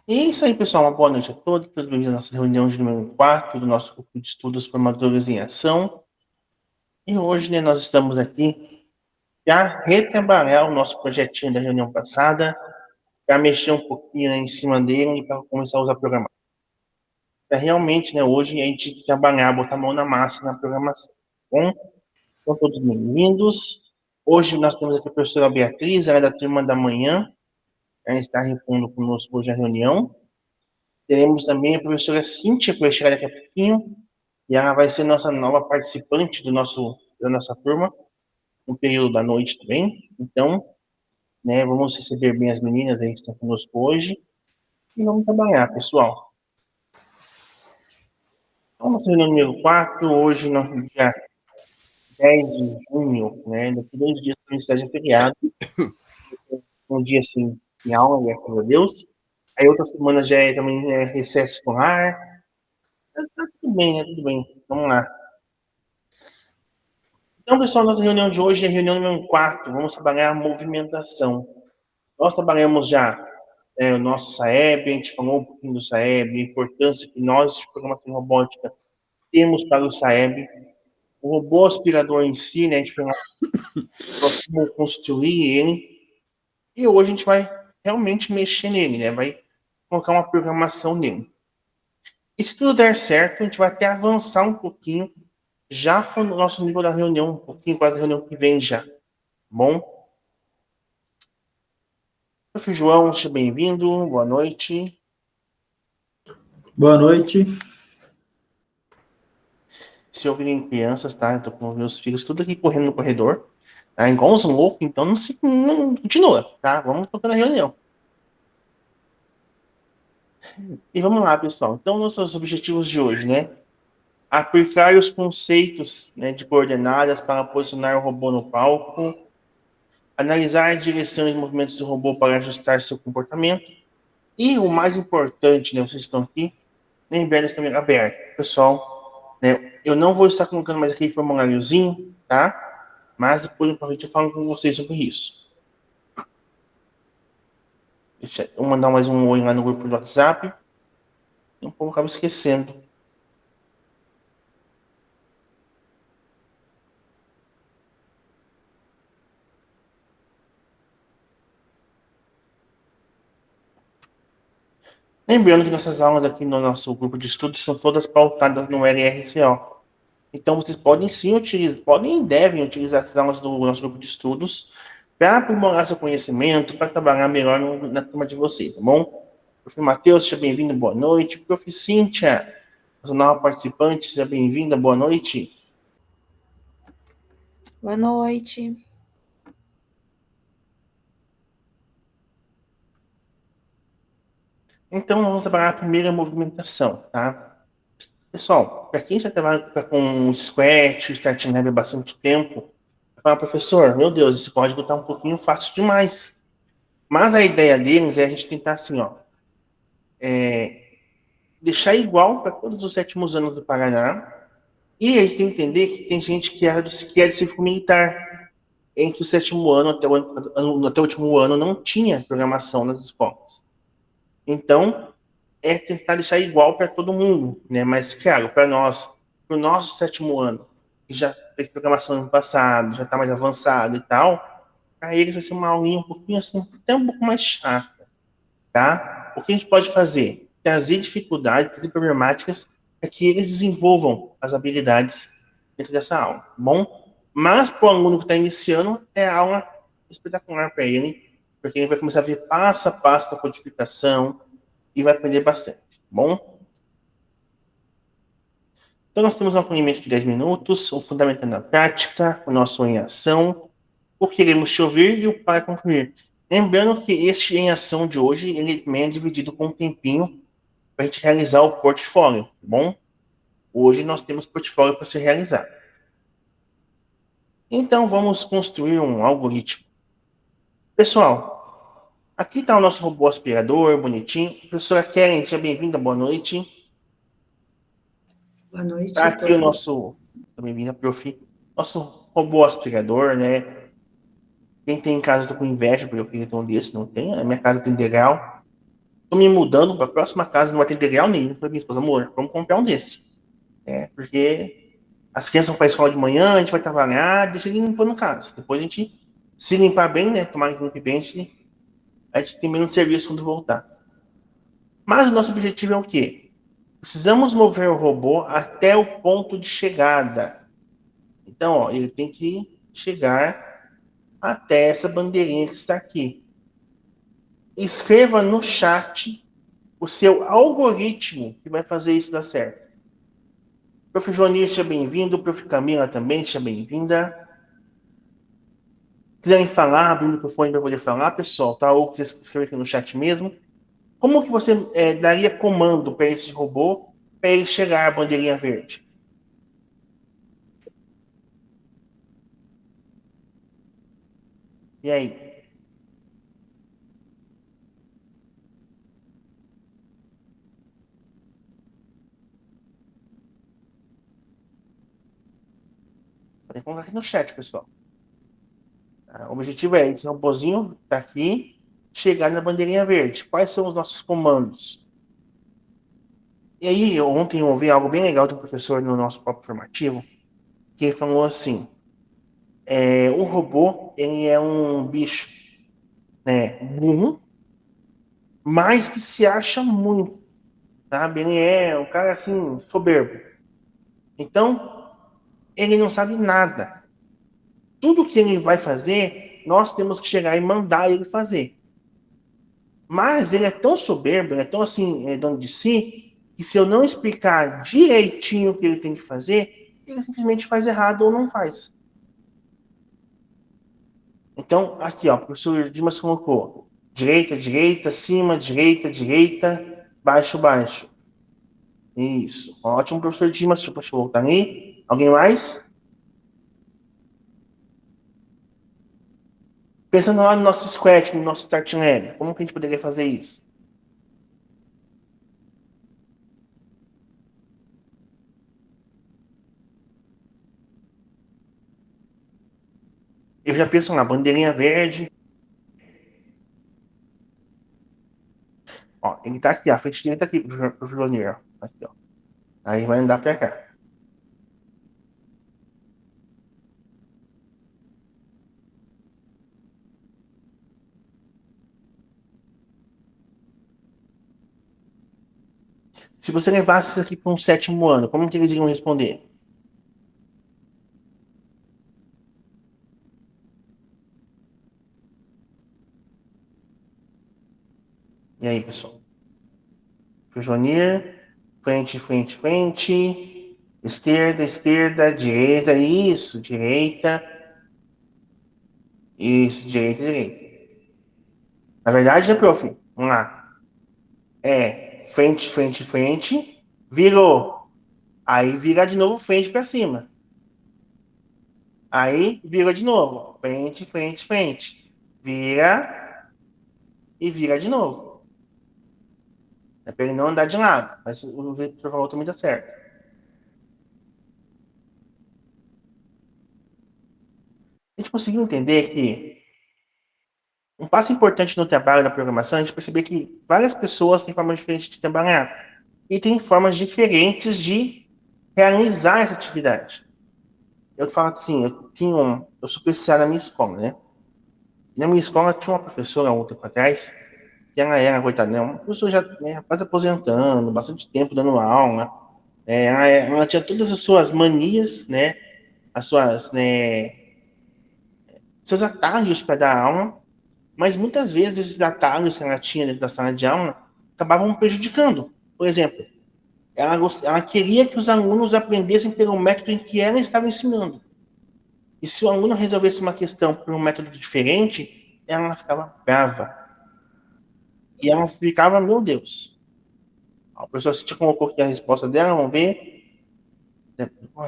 E é isso aí, pessoal. Uma boa noite a todos. Todos bem-vindos à nossa reunião de número 4 do nosso grupo de estudos Formadores em Ação. E hoje, né, nós estamos aqui para retrabalhar o nosso projetinho da reunião passada, para mexer um pouquinho, né, em cima dele e para começar a usar a programação. Para realmente, né, hoje a gente trabalhar, botar a mão na massa na programação. Bom, são todos bem-vindos. Hoje nós temos aqui a professora Beatriz, ela é da turma da manhã. Ela está repondo conosco hoje a reunião. Teremos também a professora Cíntia, que vai chegar daqui a pouquinho, e ela vai ser nossa nova participante da nossa turma, no período da noite também. Então, né, vamos receber bem as meninas aí que estão conosco hoje, e vamos trabalhar, pessoal. Então, nossa reunião número 4, hoje, no dia 10 de junho, né, daqui 2 dias, a universidade é feriado, um dia, assim, em aula, graças a Deus. Aí, outra semana já é também recesso escolar. Tá tudo bem, né, tudo bem. Vamos lá. Então, pessoal, nossa reunião de hoje é a reunião número 4. Vamos trabalhar a movimentação. Nós trabalhamos já o nosso SAEB, a gente falou um pouquinho do SAEB, a importância que nós, de programação robótica, temos para o SAEB. O robô aspirador em si, né, a gente falou como construir ele. E hoje a gente vai realmente mexer nele, né? Vai colocar uma programação nele. E se tudo der certo, a gente vai até avançar um pouquinho já para o nosso nível da reunião, um pouquinho quase a reunião que vem já. Bom? Prof. João, seja bem-vindo, boa noite. Boa noite. Se ouvirem crianças, tá? Eu tô com meus filhos tudo aqui correndo no corredor, tá? Igual uns loucos, então não continua, tá? Vamos tocar na reunião. E vamos lá, pessoal. Então, nossos objetivos de hoje, né? Aplicar os conceitos, né, de coordenadas para posicionar o robô no palco, analisar a direção e os movimentos do robô para ajustar seu comportamento, e o mais importante, né, vocês estão aqui, lembrar da câmera aberta. Pessoal, né, eu não vou estar colocando mais aquele formuláriozinho, tá? Mas depois no vídeo eu falo com vocês sobre isso. Deixa eu mandar mais um oi lá no grupo do WhatsApp. Um pouco acabo esquecendo. Lembrando que nossas aulas aqui no nosso grupo de estudos são todas pautadas no LRCO. Então, vocês podem sim utilizar, podem e devem utilizar as aulas do nosso grupo de estudos para aprimorar seu conhecimento, para trabalhar melhor na turma de vocês, tá bom? Prof. Matheus, seja bem-vindo, boa noite. Prof. Cíntia, nossa nova participante, seja bem-vinda, boa noite. Boa noite. Então, vamos trabalhar a primeira movimentação, tá? Pessoal, para quem já trabalha com o Scratch, o Starting Lab há bastante tempo, fala, professor, meu Deus, esse código está um pouquinho fácil demais. Mas a ideia deles é a gente tentar assim, ó, deixar igual para todos os sétimos anos do Paraná. E a gente tem que entender que tem gente que é de civil militar. Entre o sétimo ano até o último ano não tinha programação nas escolas. Então, é tentar deixar igual para todo mundo, né? Mas, claro, para nós, para o nosso sétimo ano, que já fez programação no passado, já está mais avançado e tal, para eles vai ser uma aulinha um pouquinho assim, até um pouco mais chata, tá? O que a gente pode fazer? Trazer dificuldades, trazer problemáticas para que eles desenvolvam as habilidades dentro dessa aula, tá bom? Mas para o aluno que está iniciando, é aula espetacular para ele, porque ele vai começar a ver passo a passo da codificação e vai aprender bastante, tá bom? Então, nós temos um acolhimento de 10 minutos, o fundamental na prática, o nosso em ação, o queremos te ouvir e o para concluir. Lembrando que este em ação de hoje, ele também é dividido com um tempinho para a gente realizar o portfólio, tá bom? Hoje nós temos portfólio para ser realizado. Então, vamos construir um algoritmo. Pessoal, aqui está o nosso robô aspirador, bonitinho. Professora Karen, seja bem-vinda, boa noite. Boa noite Está a aqui o todos. nosso, bem-vinda, prof. Nosso robô aspirador, né? Quem tem em casa, eu tô com inveja, porque eu queria ter um desse, não tem. A minha casa tem degrau. Tô me mudando para a próxima casa, não vai ter degrau nenhum. Falei pra minha esposa, amor, vamos comprar um desse. Porque as crianças vão para a escola de manhã, a gente vai trabalhar, deixa ele limpando casa. Depois a gente se limpar bem, né? Tomar que limpe bem, a gente tem menos serviço quando voltar. Mas o nosso objetivo é o quê? Precisamos mover o robô até o ponto de chegada. Então, ó, ele tem que chegar até essa bandeirinha que está aqui. Escreva no chat o seu algoritmo que vai fazer isso dar certo. Prof. Joanir, seja bem-vindo. Prof. Camila também, seja bem-vinda. Quiserem falar, abrir o microfone para poder falar, pessoal, tá? Ou quiser escrever aqui no chat mesmo. Como que você daria comando para esse robô para ele chegar à bandeirinha verde? E aí? Pode colocar aqui no chat, pessoal. O objetivo é esse robôzinho tá aqui, chegar na bandeirinha verde. Quais são os nossos comandos? E aí, ontem eu ouvi algo bem legal de um professor no nosso próprio formativo, que falou assim, o robô, ele é um bicho, né, burro, mas que se acha muito, sabe? Ele é um cara, assim, soberbo. Então, ele não sabe nada. Tudo que ele vai fazer, nós temos que chegar e mandar ele fazer. Mas ele é tão soberbo, ele é tão assim, dono de si, que se eu não explicar direitinho o que ele tem que fazer, ele simplesmente faz errado ou não faz. Então, aqui, ó, o professor Dimas colocou direita, direita, cima, direita, direita, baixo, baixo. Isso. Ótimo, professor Dimas. Deixa eu voltar ali. Alguém mais? Pensando lá no nosso Scratch, no nosso Start Lab, como que a gente poderia fazer isso? Eu já penso lá, bandeirinha verde. Ó, ele tá aqui, a frente direita aqui, pro Joneiro. Aqui, ó. Aí vai andar pra cá. Se você levasse isso aqui para um 7º ano, como que eles iriam responder? E aí, pessoal? Pro Joanir, frente, frente, frente. Esquerda, esquerda, direita, isso, direita. Isso, direita, direita. Na verdade, né, prof? Vamos lá. Frente, frente, frente. Virou. Aí vira de novo frente para cima. Aí vira de novo. Frente, frente, frente. Vira e vira de novo. É para ele não andar de lado. Mas o protocolo também dá certo. A gente conseguiu entender que um passo importante no trabalho da programação é a gente perceber que várias pessoas têm formas diferentes de trabalhar e têm formas diferentes de realizar essa atividade. Eu falo assim, eu sou PCA na minha escola, né? Na minha escola tinha uma professora há um tempo atrás, que ela era, coitada, né? Uma professora já quase aposentando, bastante tempo dando aula. Ela tinha todas as suas manias, né? As suas, né? Seus atalhos para dar aula, mas muitas vezes esses atalhos que ela tinha dentro da sala de aula acabavam prejudicando. Por exemplo, ela queria que os alunos aprendessem pelo método em que ela estava ensinando. E se o aluno resolvesse uma questão por um método diferente, ela ficava brava. E ela ficava, meu Deus. A professora Cintia colocou aqui a resposta dela, vamos ver.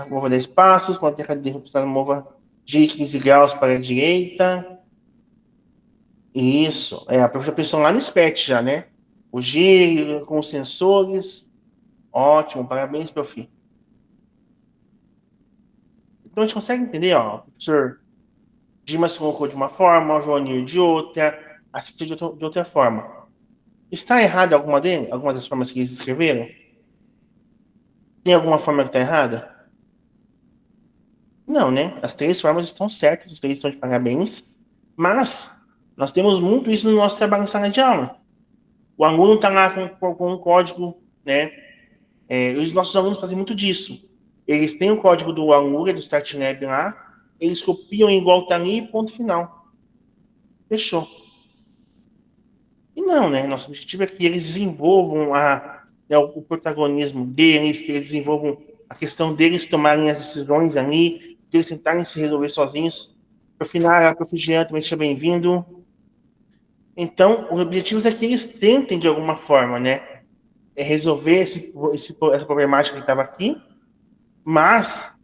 Mova 10 passos, manter a cadeira mova de 15 graus para a direita. Isso. A professora pensou lá no SPET já, né? O giro com os sensores. Ótimo, parabéns, meu filho. Então a gente consegue entender, ó, o professor Dimas colocou de uma forma, o Joanir de outra, a Cintia de outra forma. Está errada alguma das formas que eles escreveram? Tem alguma forma que está errada? Não, né? As 3 formas estão certas, os 3 estão de parabéns, mas nós temos muito isso no nosso trabalho em sala de aula. O aluno está lá com um código, né? Os nossos alunos fazem muito disso. Eles têm o código do Alura, do StartLab lá, eles copiam igual está ali, ponto final. Fechou. E não, né? Nosso objetivo é que eles desenvolvam o protagonismo deles, que eles desenvolvam a questão deles tomarem as decisões ali, que eles tentarem se resolver sozinhos. Para o final, prof. Jean também seja bem-vindo. Então, os objetivos é que eles tentem, de alguma forma, né? Resolver essa problemática que estava aqui, mas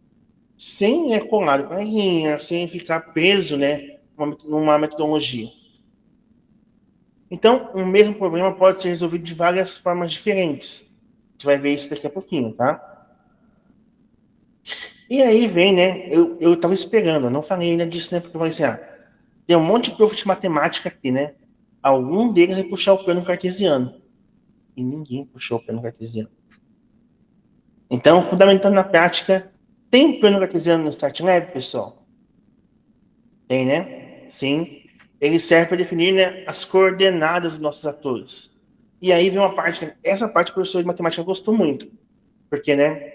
sem colar com a linha, sem ficar preso, né? Numa metodologia. Então, o mesmo problema pode ser resolvido de várias formas diferentes. A gente vai ver isso daqui a pouquinho, tá? E aí vem, né? Eu tava esperando, eu não falei ainda disso, né? Porque eu falei assim, tem um monte de prof de matemática aqui, né? Algum deles vai puxar o plano cartesiano. E ninguém puxou o plano cartesiano. Então, fundamentando na prática, tem plano cartesiano no StartLab, pessoal? Tem, né? Sim. Ele serve para definir, né, as coordenadas dos nossos atores. E aí vem uma parte, essa parte o professor de matemática gostou muito, porque, né,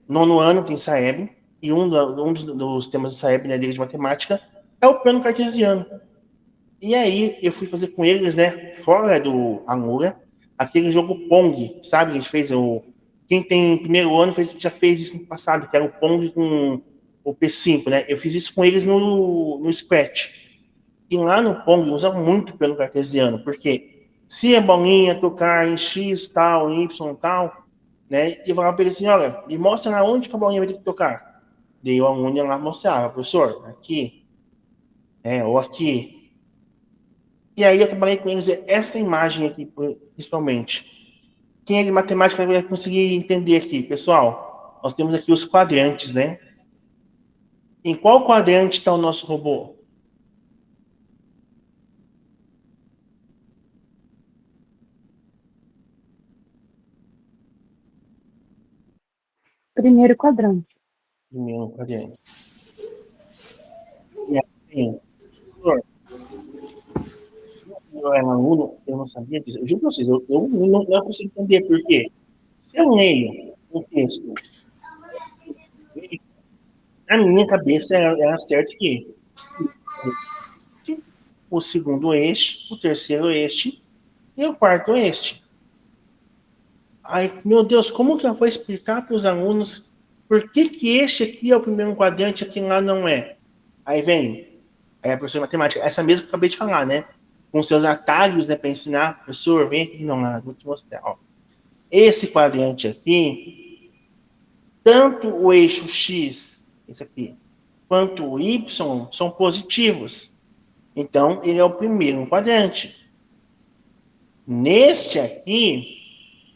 nono ano tem SAEB, e um dos temas do SAEB, né, de matemática, é o plano cartesiano. E aí eu fui fazer com eles, né, fora do Alura, aquele jogo Pong, sabe? A gente fez quem tem primeiro ano já fez isso no passado, que era o Pong com o P5, né? Eu fiz isso com eles no Scratch. E lá no Pong usa muito pelo cartesiano, porque se a bolinha tocar em X tal, em Y tal, né? E eu falava para ele assim, olha, me mostra lá onde que a bolinha vai ter que tocar. Daí o aluno ia lá mostrar, professor, aqui, ou aqui. E aí eu trabalhei com eles essa imagem aqui, principalmente. Quem é de matemática vai conseguir entender aqui, pessoal. Nós temos aqui os quadrantes, né? Em qual quadrante está o nosso robô? Primeiro quadrante. Primeiro quadrante. E assim, professor, eu era aluno, eu não sabia disso. Eu juro para vocês, eu não consigo entender por quê. Se eu leio um texto, na minha cabeça era certo que o segundo este, o terceiro este e o quarto este. Aí, meu Deus, como que eu vou explicar para os alunos por que este aqui é o primeiro quadrante e aquele lá não é? Aí vem a professora de matemática, essa mesma que eu acabei de falar, né? Com seus atalhos, né, para ensinar, professor, vem aqui, não, lá, vou te mostrar, ó. Esse quadrante aqui, tanto o eixo X, esse aqui, quanto o Y são positivos. Então, ele é o primeiro quadrante. Neste aqui,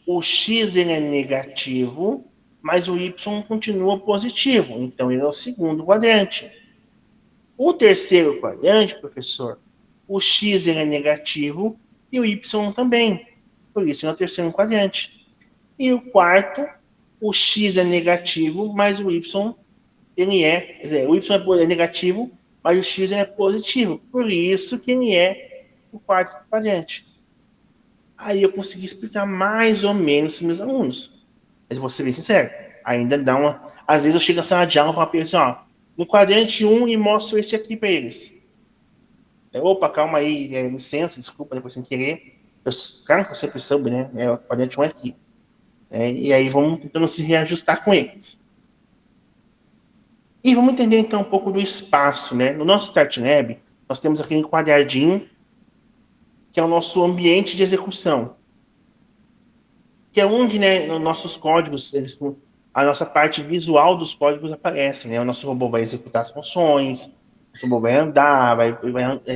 o X ele é negativo, mas o Y continua positivo. Então, ele é o segundo quadrante. O terceiro quadrante, professor, o X ele é negativo e o Y também. Por isso, ele é o terceiro quadrante. E o quarto, o X é negativo, mas o Y ele quer dizer, o Y é negativo, mas o X é positivo. Por isso que ele é o quarto quadrante. Aí eu consegui explicar mais ou menos para meus alunos. Mas vou ser bem sincero, ainda dá uma. Às vezes eu chego na sala de aula e falo para eles assim, ó, no quadrante 1 e mostro esse aqui para eles. Opa, calma aí, licença, desculpa, depois sem querer. Cara, você percebe, né? O quadrante 1 é aqui. E aí vamos tentando se reajustar com eles. E vamos entender então um pouco do espaço, né? No nosso StartLab, nós temos aquele quadradinho que é o nosso ambiente de execução, que é onde, né, nossos códigos, a nossa parte visual dos códigos aparece, né? O nosso robô vai executar as funções, o nosso robô vai andar, vai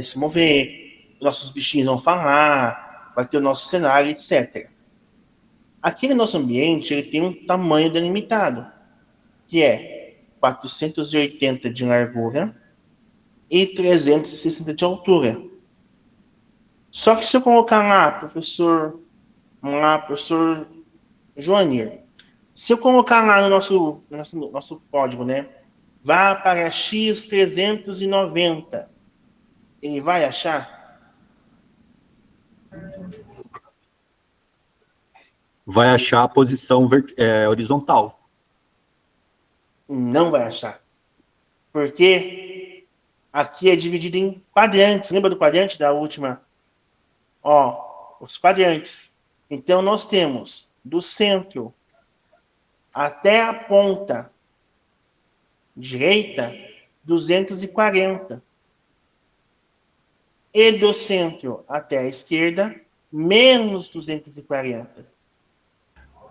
se mover, nossos bichinhos vão falar, vai ter o nosso cenário, etc. Aquele nosso ambiente, ele tem um tamanho delimitado, que é 480 de largura e 360 de altura. Só que se eu colocar professor Joanir, se eu colocar lá no nosso código, né, vá para X390, ele vai achar? Vai achar a posição horizontal. Não vai achar. Porque aqui é dividido em quadrantes. Lembra do quadrante da última? Ó, os quadrantes. Então, nós temos do centro até a ponta direita, 240. E do centro até a esquerda, menos 240.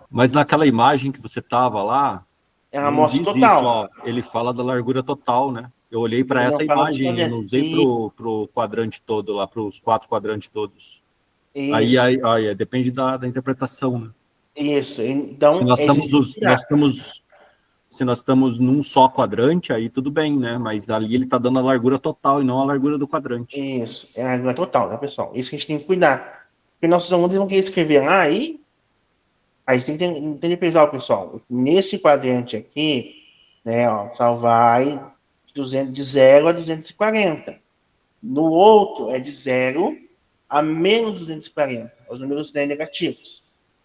Mas naquela imagem que você estava lá, Ela não mostra o diz isso, total. ó. Ele fala da largura total, né? Eu olhei para Ele não essa fala dos imagem, eu não quadrantes. usei pro quadrante todo lá, para os 4 quadrantes todos. Isso. Aí depende da interpretação, né? Isso. Se Então, nós é estamos, tirar. se nós estamos num só quadrante, aí tudo bem, né? Mas ali ele está dando a largura total e não a largura do quadrante. Isso. É a regra total, né, pessoal? Isso que a gente tem que cuidar. Porque nossos alunos vão querer escrever lá e a gente tem que entender, pessoal. Nesse quadrante aqui, né, ó, só vai de 0 a 240. No outro, é de 0 a menos 240. Os números, né, negativos.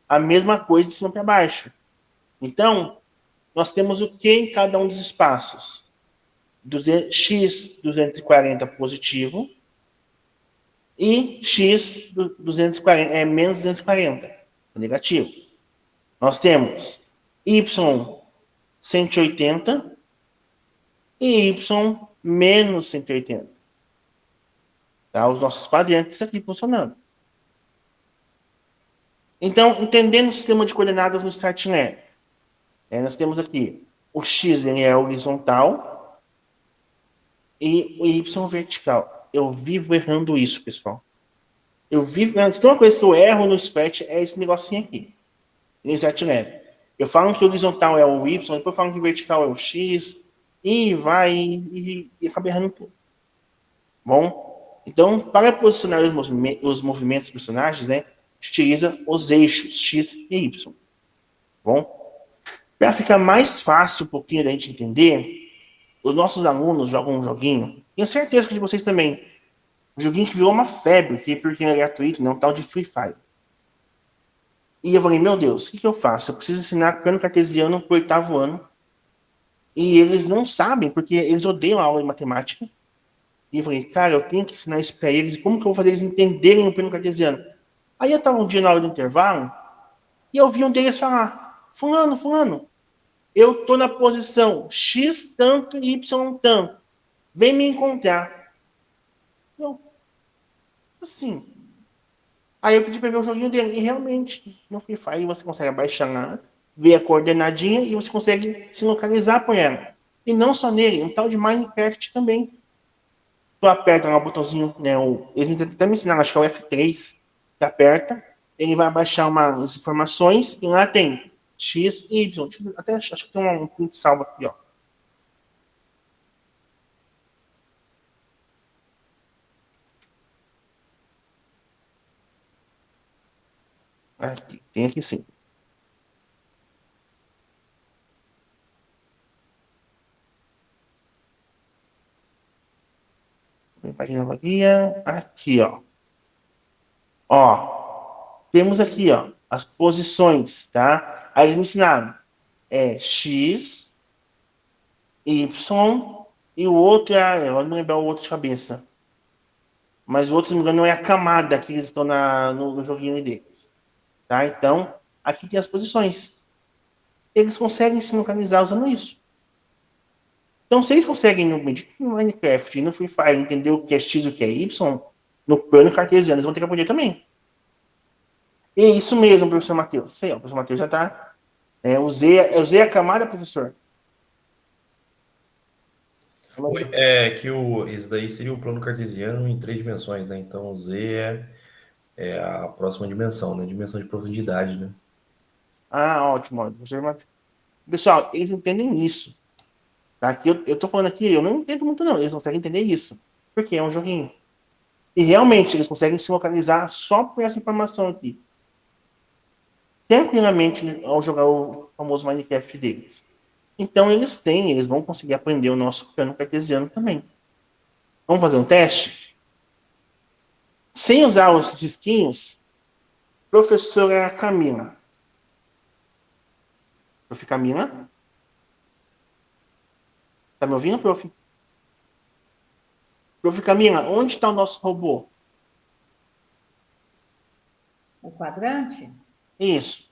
A mesma coisa de cima para baixo. Então, nós temos o que em cada um dos espaços? X 240 positivo e X 240, menos 240 negativo. Nós temos Y 180 e Y menos 180. Tá? Os nossos quadrantes aqui funcionando. Então, entendendo o sistema de coordenadas no StartNet, nós temos aqui o X ele é horizontal e o Y vertical. Eu vivo errando isso, pessoal. Se tem uma coisa que eu erro no SPET, é esse negocinho aqui. No StartNet. Eu falo que o horizontal é o Y, depois eu falo que o vertical é o X, e vai, e acaba errando tudo. Bom? Então, para posicionar os movimentos dos personagens, né, utiliza os eixos X e Y. Bom? Para ficar mais fácil um pouquinho da gente entender, os nossos alunos jogam um joguinho, tenho certeza que de vocês também, um joguinho que virou uma febre, porque é gratuito, né, um tal de Free Fire. E eu falei, meu Deus, o que eu faço? Eu preciso ensinar plano cartesiano para o 8º ano. E eles não sabem, porque eles odeiam a aula de matemática. E eu falei, cara, eu tenho que ensinar isso para eles. E como que eu vou fazer eles entenderem o plano cartesiano? Aí eu estava um dia na hora do intervalo, e eu vi um deles falar, fulano, eu estou na posição X tanto e Y tanto. Vem me encontrar. Eu, assim. Aí eu pedi para ver o joguinho dele. E realmente, no Free Fire você consegue abaixar lá, ver a coordenadinha e você consegue se localizar por ela. E não só nele, um tal de Minecraft também. Tu aperta lá o botãozinho, né? Eles até me ensinaram, acho que é o F3. Tu aperta, ele vai baixar umas informações e lá tem X e Y. Até acho que tem um print salvo aqui, ó. Aqui, tem aqui sim. Página varia. Aqui, ó. Ó, temos aqui, ó, as posições, tá? Aí eles me ensinaram. É X, Y, e o outro eu não lembro o outro de cabeça. Mas o outro, se não me engano, não é a camada que eles estão no joguinho deles. Tá? Então, aqui tem as posições. Eles conseguem se localizar usando isso. Então, se eles conseguem no Minecraft e no Free Fire entender o que é X e o que é Y, no plano cartesiano, eles vão ter que aprender também. E é isso mesmo, professor Matheus. Sei, ó, o professor Matheus já está. Usei a camada, professor. Oi, esse daí seria o plano cartesiano em 3 dimensões, né? Então, o Z é a próxima dimensão, né? Dimensão de profundidade, né? Ah, ótimo. Professor Matheus. Pessoal, eles entendem isso. Tá? Aqui eu tô falando aqui, eu não entendo muito, não. Eles conseguem entender isso. Porque é um joguinho. E realmente, eles conseguem se localizar só por essa informação aqui. Tranquilamente, ao jogar o famoso Minecraft deles. Então, eles vão conseguir aprender o nosso plano cartesiano também. Vamos fazer um teste? Sem usar os risquinhos, professora Camila. Prof. Camila? Tá me ouvindo, prof? Prof. Camila, onde está o nosso robô? O quadrante? Isso.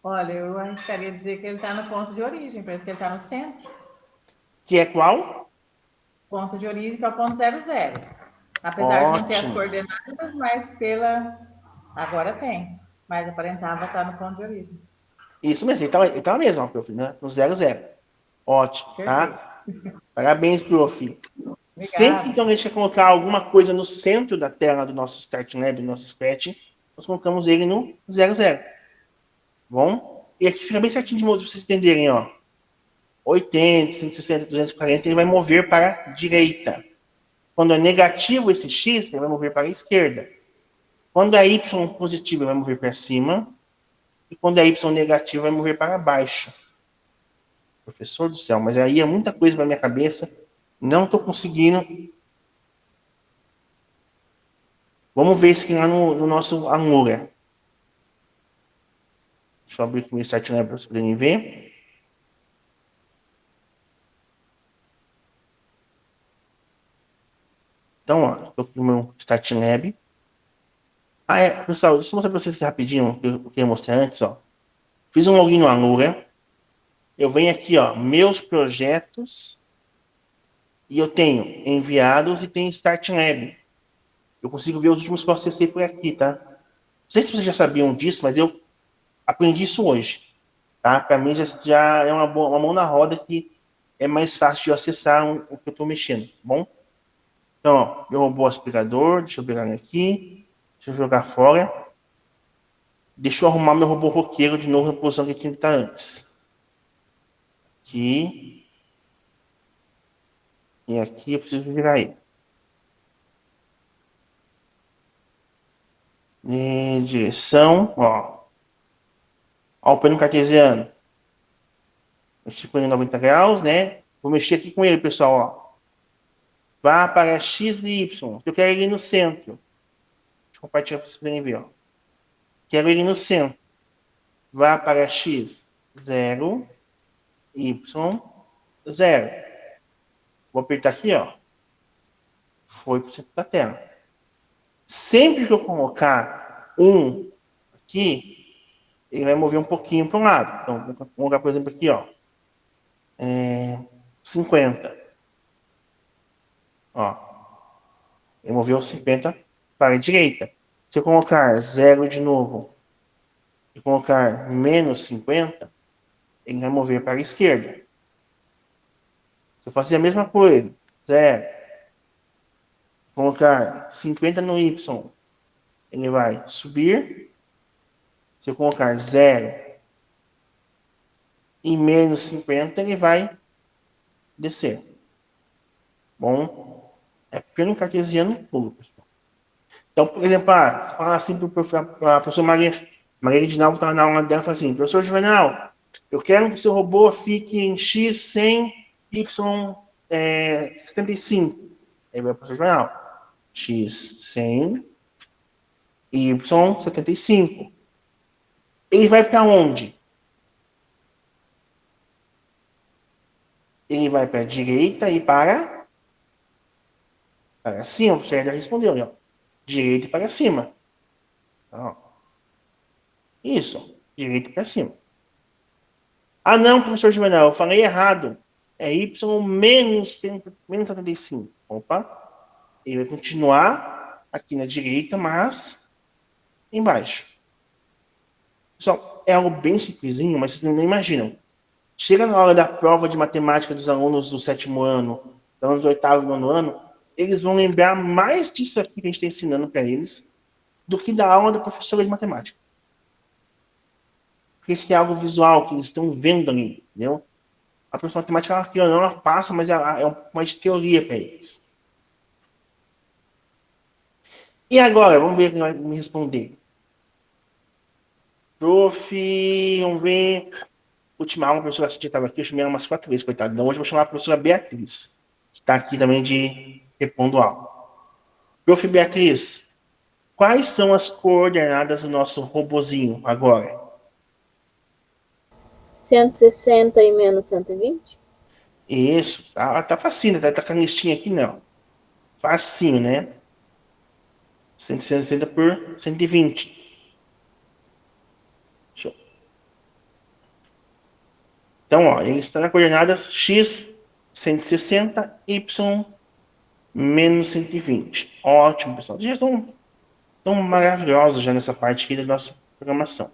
Olha, eu arriscaria dizer que ele está no ponto de origem, parece que ele está no centro. Que é qual? Ponto de origem, que é o ponto 00. Apesar de não ter as Ótimo. coordenadas, mas agora tem. Mas aparentava estar no ponto de origem. Isso mesmo, ele tava mesmo, prof, né? No 00. Ótimo, tá? Parabéns, prof. Sempre que a gente quer colocar alguma coisa no centro da tela do nosso Start Lab, do nosso Scratch, nós colocamos ele no 00. Bom? E aqui fica bem certinho de modo para vocês entenderem, ó. 80, 160, 240, ele vai mover para a direita. Quando é negativo esse X, ele vai mover para a esquerda. Quando é Y positivo, ele vai mover para cima. E quando é Y negativo, vai mover para baixo. Professor do céu, mas aí é muita coisa para minha cabeça. Não estou conseguindo. Vamos ver isso aqui lá no nosso Angular. Deixa eu abrir aqui o meu site para vocês poderem ver. Então, ó, estou aqui no meu StatLab. Pessoal, deixa eu mostrar para vocês aqui rapidinho o que eu queria mostrar antes, ó. Fiz um login no Angular. Eu venho aqui, ó, meus projetos. E eu tenho enviados e tem StartLab. Eu consigo ver os últimos que eu acessei por aqui, tá? Não sei se vocês já sabiam disso, mas eu aprendi isso hoje. Tá? Para mim já é uma mão na roda que é mais fácil de eu acessar o que eu estou mexendo, tá bom? Então, ó, meu robô aspirador, deixa eu pegar ele aqui, deixa eu jogar fora. Deixa eu arrumar meu robô roqueiro de novo na posição que tinha que estar antes. Aqui. E aqui eu preciso virar ele. Direção, ó. Ó, o plano cartesiano. Mexi com ele em 90 graus, né? Vou mexer aqui com ele, pessoal, ó. Vá para X e Y. Eu quero ele no centro. Deixa eu compartilhar para vocês poderem ver, ó. Quero ele no centro. Vá para X, 0, Y, 0. Vou apertar aqui, ó. Foi para o centro da tela. Sempre que eu colocar 1 aqui, ele vai mover um pouquinho para um lado. Então, vou colocar, por exemplo, aqui, ó. 50. Ó. Ele moveu 50 para a direita. Se eu colocar 0 de novo e colocar menos 50, ele vai mover para a esquerda. Se eu fazer a mesma coisa, 0, colocar 50 no Y, ele vai subir. Se eu colocar 0 e menos 50, ele vai descer. Bom, é plano cartesiano puro, pessoal. Então, por exemplo, você fala assim para a professora Maria Edinaldo está na aula dela e fala assim: professor Juvenal, eu quero que seu robô fique em X 100, Y 75. Aí vai o professor Juvenal. X 100, Y 75. Ele vai para onde? Ele vai para a direita e para cima. Você já respondeu, ó. Direita e para cima. Ó. Isso. Direita e para cima. Ah, não, professor Juvenal, eu falei errado. É Y menos 75. Opa. Ele vai continuar aqui na direita, mas embaixo. Pessoal, é algo bem simplesinho, mas vocês não imaginam. Chega na hora da prova de matemática dos alunos do 7º ano, dos alunos do 8º e 9º ano, eles vão lembrar mais disso aqui que a gente está ensinando para eles do que da aula da professora de matemática. Porque isso aqui é algo visual, que eles estão vendo ali, entendeu? A professora de matemática, ela passa, mas é um pouco mais de teoria para eles. E agora, vamos ver quem vai me responder. Prof, vamos ver. Última aula, a professora Cintia estava aqui, eu chamei ela umas 4 vezes, coitada. Então hoje eu vou chamar a professora Beatriz, que está aqui também de repondo aula. Prof. Beatriz, quais são as coordenadas do nosso robozinho agora? 160 e menos 120? Isso, tá facinho, tá com a listinha aqui, não. Facinho, né? 160 por 120. Show. Então, ó, ele está na coordenada x 160, y menos 120. Ótimo, pessoal. Já estão maravilhosos já nessa parte aqui da nossa programação.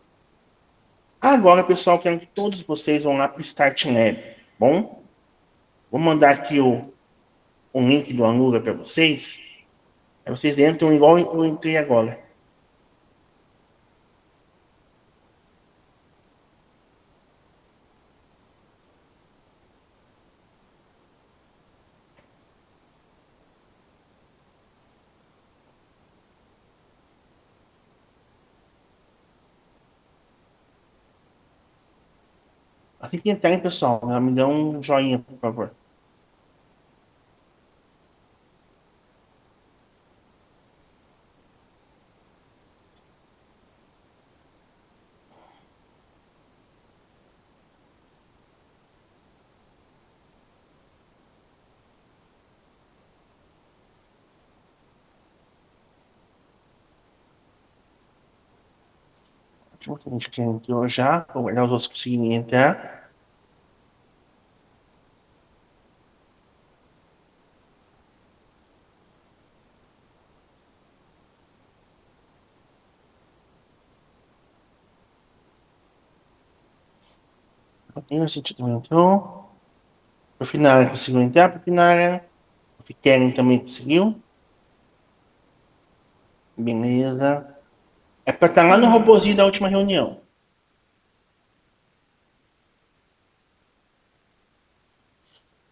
Agora, pessoal, quero que todos vocês vão lá para o Start Lab, bom? Vou mandar aqui um link do Angular para vocês. Aí vocês entram igual eu entrei agora. Assim que entrarem, pessoal, me dá um joinha, por favor. Ótimo, a gente entrou já. Vou guardar os outros conseguirem entrar. A gente também entrou. O Finara conseguiu entrar, o Finara. O Keren também conseguiu. Beleza. É para estar lá no robozinho da última reunião.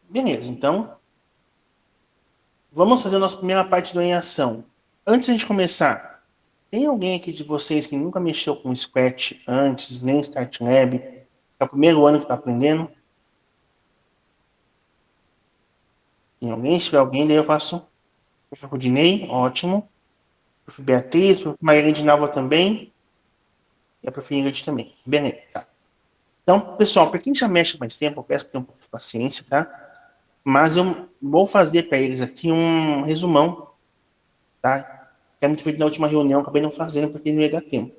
Beleza, então vamos fazer a nossa primeira parte do em ação. Antes de a gente começar, tem alguém aqui de vocês que nunca mexeu com Scratch antes, nem Start Lab? É o primeiro ano que está aprendendo? Tem alguém? Se tiver alguém, daí eu faço. Prof. Rudinei, ótimo. Prof. Beatriz, Prof. Maria de Nava também. E a Prof. Ingrid também. Beleza, tá. Então, pessoal, para quem já mexe mais tempo, eu peço que tenha um pouco de paciência, tá? Mas eu vou fazer para eles aqui um resumão, tá? Que é muito feito na última reunião, acabei não fazendo porque não ia dar tempo.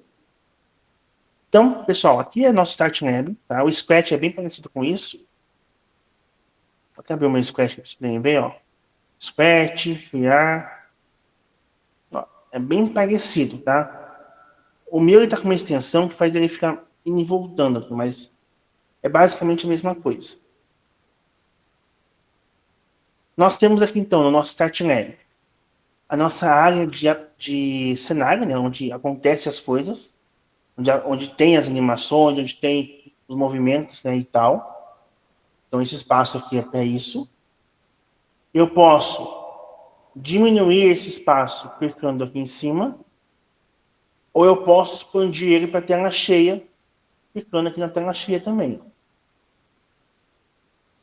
Então, pessoal, aqui é nosso Start Lab, tá? O Scratch é bem parecido com isso. Vou até abrir o meu Scratch para vocês verem, ó. Scratch, criar. Ó, é bem parecido, tá? O meu está com uma extensão que faz ele ficar indo e voltando aqui, mas é basicamente a mesma coisa. Nós temos aqui, então, no nosso Start Lab, a nossa área de cenário, né, onde acontecem as coisas, onde tem as animações, onde tem os movimentos, né, e tal. Então, esse espaço aqui é para isso. Eu posso diminuir esse espaço clicando aqui em cima, ou eu posso expandir ele para a tela cheia, clicando aqui na tela cheia também.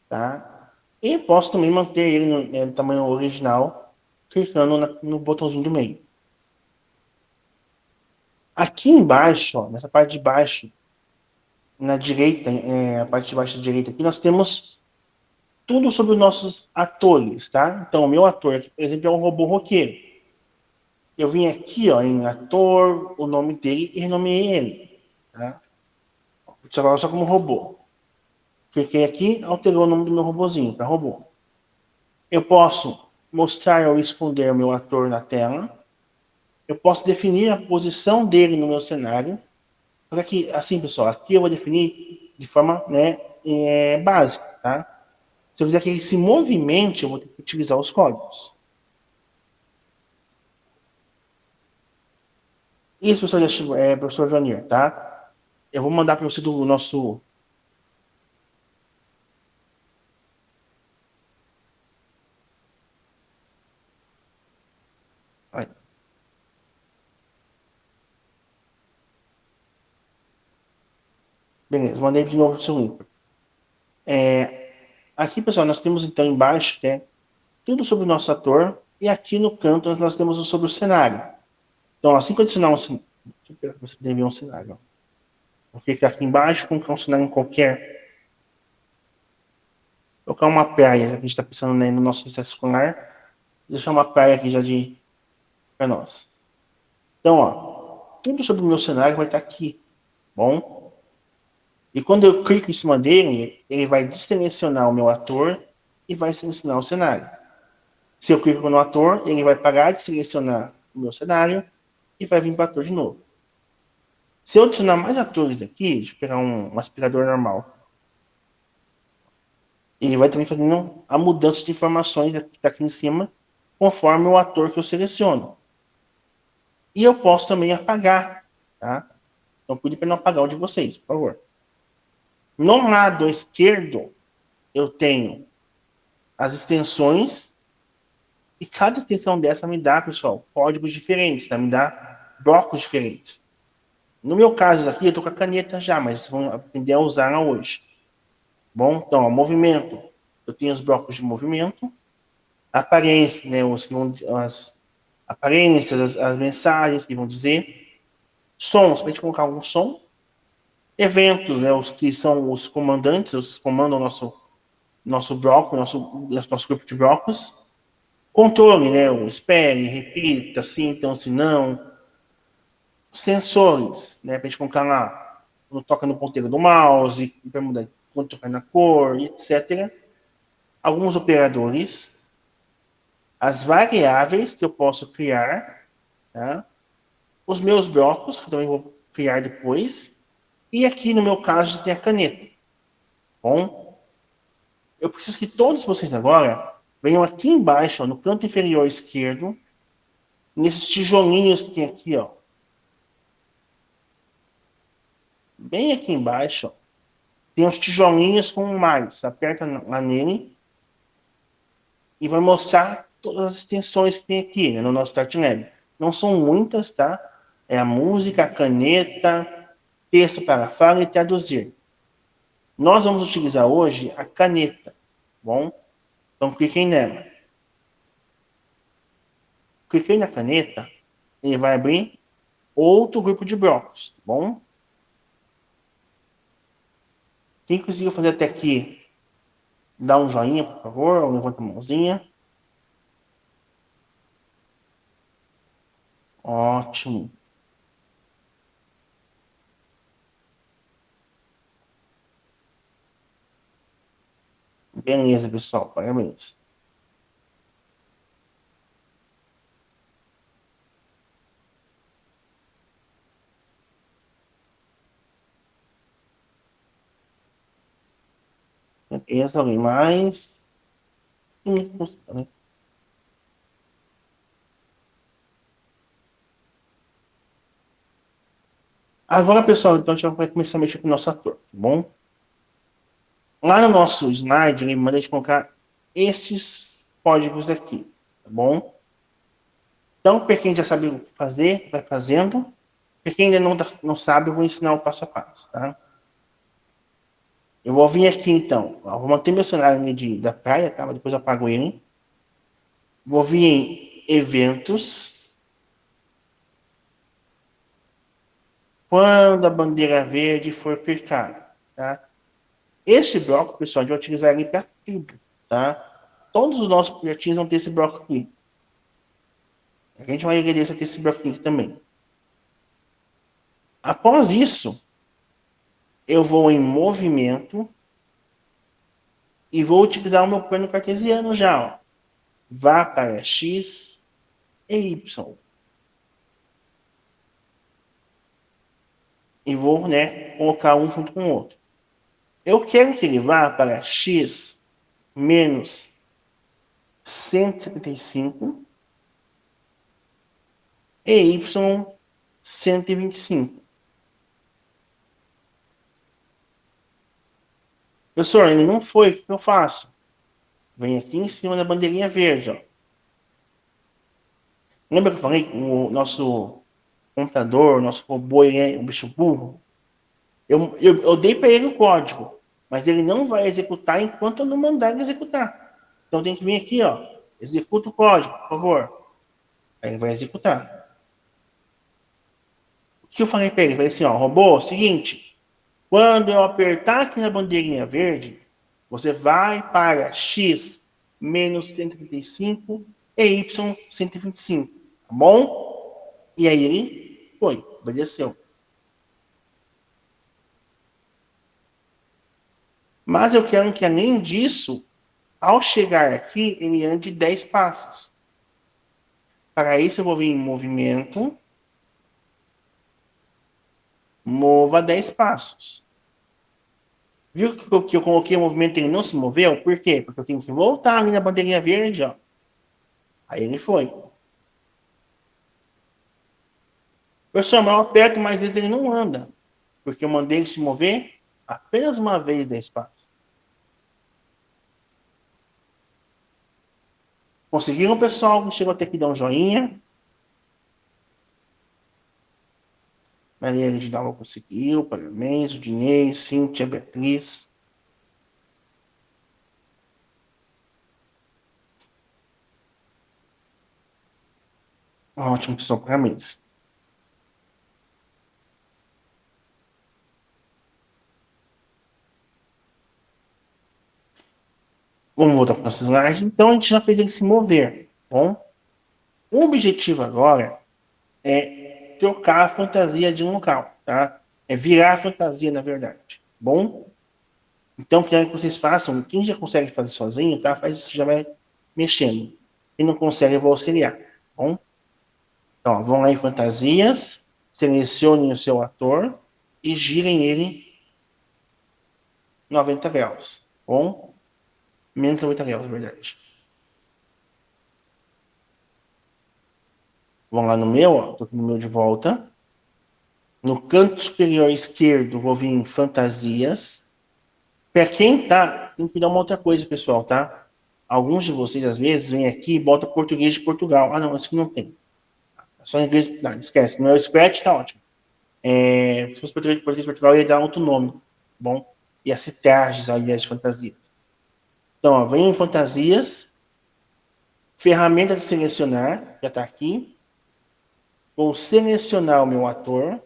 Tá? E posso também manter ele no tamanho original, clicando no botãozinho do meio. Aqui embaixo, ó, nessa parte de baixo, na direita, a parte de baixo da direita aqui, nós temos tudo sobre os nossos atores, tá? Então, o meu ator aqui, por exemplo, é um robô roqueiro. Eu vim aqui, ó, em ator, o nome dele e renomeei ele, tá? Só como robô. Cliquei aqui, alterou o nome do meu robozinho para robô. Eu posso mostrar ou esconder o meu ator na tela. Eu posso definir a posição dele no meu cenário. Só que aqui, assim, pessoal, aqui eu vou definir de forma, né, básica, tá? Se eu quiser que ele se movimente, eu vou ter que utilizar os códigos. Isso, professor Joanir, tá? Eu vou mandar para você do nosso... Beleza, mandei de novo o seu link. Aqui, pessoal, nós temos então embaixo, né, tudo sobre o nosso ator, e aqui no canto nós temos sobre o cenário. Então, assim que eu adicionar um cenário, você deve ver um cenário. Vou clicar aqui embaixo, colocar um cenário em qualquer. Vou colocar uma praia, que a gente está pensando, né, no nosso recesso escolar. Vou deixar uma praia aqui já para nós. Então, ó, tudo sobre o meu cenário vai estar aqui, bom? E quando eu clico em cima dele, ele vai desselecionar o meu ator e vai selecionar o cenário. Se eu clico no ator, ele vai parar de selecionar o meu cenário e vai vir para o ator de novo. Se eu adicionar mais atores aqui, deixa eu pegar um aspirador normal. Ele vai também fazendo a mudança de informações que está aqui em cima, conforme o ator que eu seleciono. E eu posso também apagar, tá? Então, cuide para não apagar o de vocês, por favor. No lado esquerdo, eu tenho as extensões, e cada extensão dessa me dá, pessoal, códigos diferentes, tá? Me dá blocos diferentes. No meu caso aqui, eu estou com a caneta já, mas vocês vão aprender a usar hoje. Bom, então, ó, movimento. Eu tenho os blocos de movimento, aparência, né, as aparências, as mensagens que vão dizer, sons, para a gente colocar algum som, eventos, né, os que são os comandantes, os que comandam nosso bloco, nosso grupo de blocos, controle, né, o espere, repita, sim, então, se não, sensores, né, para a gente colocar lá, quando toca no ponteiro do mouse, para mudar quando tocar na cor, etc. Alguns operadores, as variáveis que eu posso criar, tá? Os meus blocos, que eu também vou criar depois, e aqui no meu caso tem a caneta. Bom, eu preciso que todos vocês agora venham aqui embaixo, ó, no canto inferior esquerdo, nesses tijolinhos que tem aqui, ó. Bem aqui embaixo, ó, tem uns tijolinhos com um mais. Aperta lá nele e vai mostrar todas as extensões que tem aqui, né, no nosso StartLab. Não são muitas, tá? É a música, a caneta, texto para fala e traduzir. Nós vamos utilizar hoje a caneta, bom? Então, cliquem nela. Cliquei na caneta, ele vai abrir outro grupo de blocos, tá bom? Quem conseguiu fazer até aqui, dá um joinha, por favor, ou levanta a mãozinha. Ótimo. Beleza, pessoal, parabéns. Beleza, alguém mais? Agora, pessoal, então a gente vai começar a mexer com o nosso ator, tá bom? Lá no nosso slide, ele manda a gente colocar esses códigos aqui, tá bom? Então, para quem já sabe o que fazer, vai fazendo. Para quem ainda não sabe, eu vou ensinar o passo a passo, tá? Eu vou vir aqui, então. Eu vou manter meu cenário da praia, tá? Mas depois eu apago ele. Vou vir em eventos. Quando a bandeira verde for clicada, tá? Esse bloco, pessoal, a gente vai utilizar ele para tudo, tá? Todos os nossos projetinhos vão ter esse bloco aqui. A gente vai ter esse bloco aqui também. Após isso, eu vou em movimento e vou utilizar o meu plano cartesiano já, ó. Vá para X e Y. E vou, né, colocar um junto com o outro. Eu quero que ele vá para X menos 175 e Y 125. Professor, ele não foi, o que eu faço? Vem aqui em cima da bandeirinha verde, ó. Lembra que eu falei que o nosso computador, o nosso robô, ele é um bicho burro? Eu dei para ele o código, mas ele não vai executar enquanto eu não mandar ele executar. Então tem que vir aqui, ó, executa o código, por favor. Aí ele vai executar. O que eu falei para ele? Eu falei assim, ó, robô, seguinte, quando eu apertar aqui na bandeirinha verde, você vai para x menos 135 e y 125, tá bom? E aí ele foi, obedeceu. Mas eu quero que, além disso, ao chegar aqui, ele ande 10 passos. Para isso, eu vou vir em movimento, mova 10 passos. Viu que eu coloquei o movimento e ele não se moveu? Por quê? Porque eu tenho que voltar ali na bandeirinha verde, ó. Aí ele foi. Professor, mas eu aperto, mas às vezes ele não anda. Porque eu mandei ele se mover apenas uma vez 10 passos. Conseguiram, pessoal? Chegou até aqui dar um joinha. Maria Reginalda conseguiu, parabéns. O Dinei, Cíntia, Beatriz. Ótimo, pessoal, parabéns. Vamos voltar para o nosso slide. Então, a gente já fez ele se mover. Bom, o objetivo agora é trocar a fantasia de um local, tá? É virar a fantasia, na verdade. Bom, então, quero que vocês façam. Quem já consegue fazer sozinho, tá? Faz isso, já vai mexendo. Quem não consegue, eu vou auxiliar. Bom, então, vão lá em fantasias, selecionem o seu ator e girem ele 90 graus. Bom, menos 90 graus, na verdade. Vão lá no meu, ó, tô aqui no meu de volta. No canto superior esquerdo, vou vir em fantasias. Para quem tá, tem que dar uma outra coisa, pessoal, tá? Alguns de vocês, às vezes, vêm aqui e botam português de Portugal. Ah, não, isso aqui não tem. É só inglês. Não, esquece. No meu Scratch tá ótimo. Se fosse português de Portugal, ia dar outro nome. Bom, ia ser trajes ao invés de fantasias. Então, ó, vem em fantasias. Ferramenta de selecionar, já tá aqui. Vou selecionar o meu ator.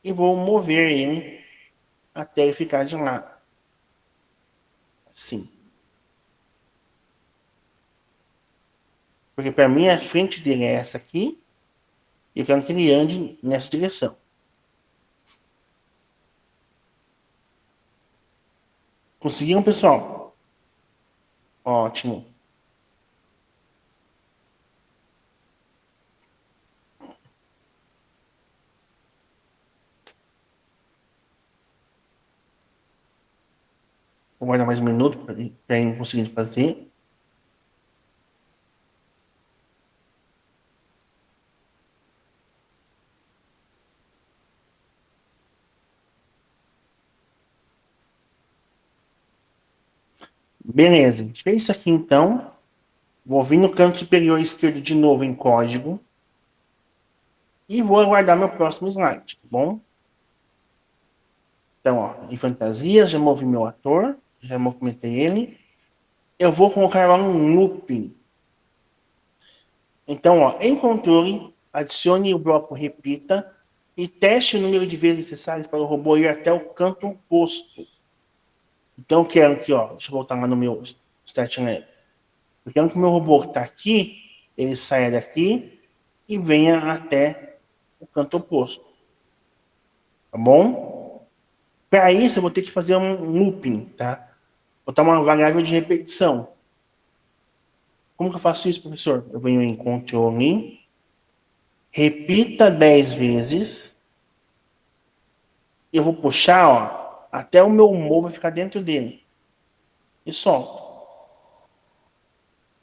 E vou mover ele até ele ficar de lado. Assim. Porque para mim a frente dele é essa aqui. E eu quero que ele ande nessa direção. Conseguiram, pessoal? Ótimo. Vou guardar mais um minuto para ele conseguir fazer. Beleza, a gente fez isso aqui então. Vou vir no canto superior esquerdo de novo em código. E vou aguardar meu próximo slide, tá bom? Então, ó, em fantasias, já movi meu ator, já movimentei ele. Eu vou colocar lá um looping. Então, ó, em controle, adicione o bloco repita e teste o número de vezes necessárias para o robô ir até o canto oposto. Então, eu quero que, ó, deixa eu voltar lá no meu Start Lab. Eu quero que o meu robô que está aqui, ele saia daqui e venha até o canto oposto. Tá bom? Para isso, eu vou ter que fazer um looping, tá? Botar uma variável de repetição. Como que eu faço isso, professor? Eu venho em controle, repita 10 vezes, e eu vou puxar, ó, até o meu humor vai ficar dentro dele. E solto.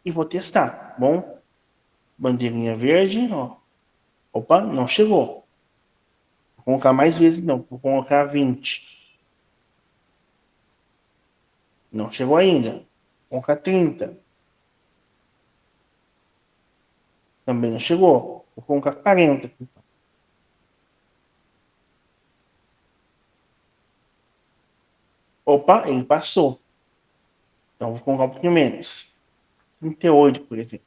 E vou testar, tá bom? Bandeirinha verde, ó. Opa, não chegou. Vou colocar mais vezes, não. Vou colocar 20. Não chegou ainda. Vou colocar 30. Também não chegou. Vou colocar 40. Opa, ele passou. Então, vou colocar um pouquinho menos. 38, por exemplo.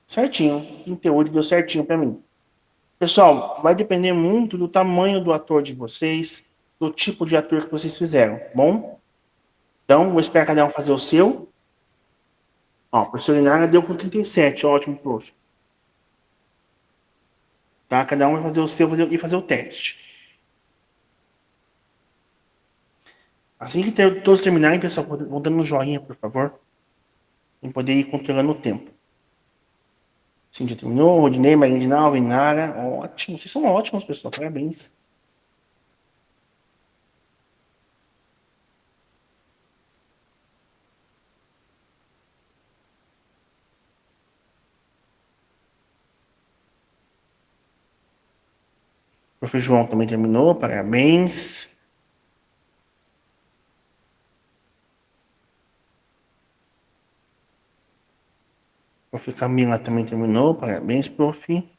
Certinho. 38 deu certinho para mim. Pessoal, vai depender muito do tamanho do ator de vocês, do tipo de ator que vocês fizeram, bom? Então, vou esperar cada um fazer o seu. Ó, a professora Inara deu com 37, ótimo, prof. Tá? Cada um vai fazer o seu e fazer o teste. Assim que todos terminarem, pessoal, vão dando um joinha, por favor. Para poder ir controlando o tempo. Sim, já terminou. Rodinei, Maria de Nalva, Inara. Ótimo. Vocês são ótimos, pessoal. Parabéns. O professor João também terminou. Parabéns. O prof. Camila também terminou. Parabéns, prof.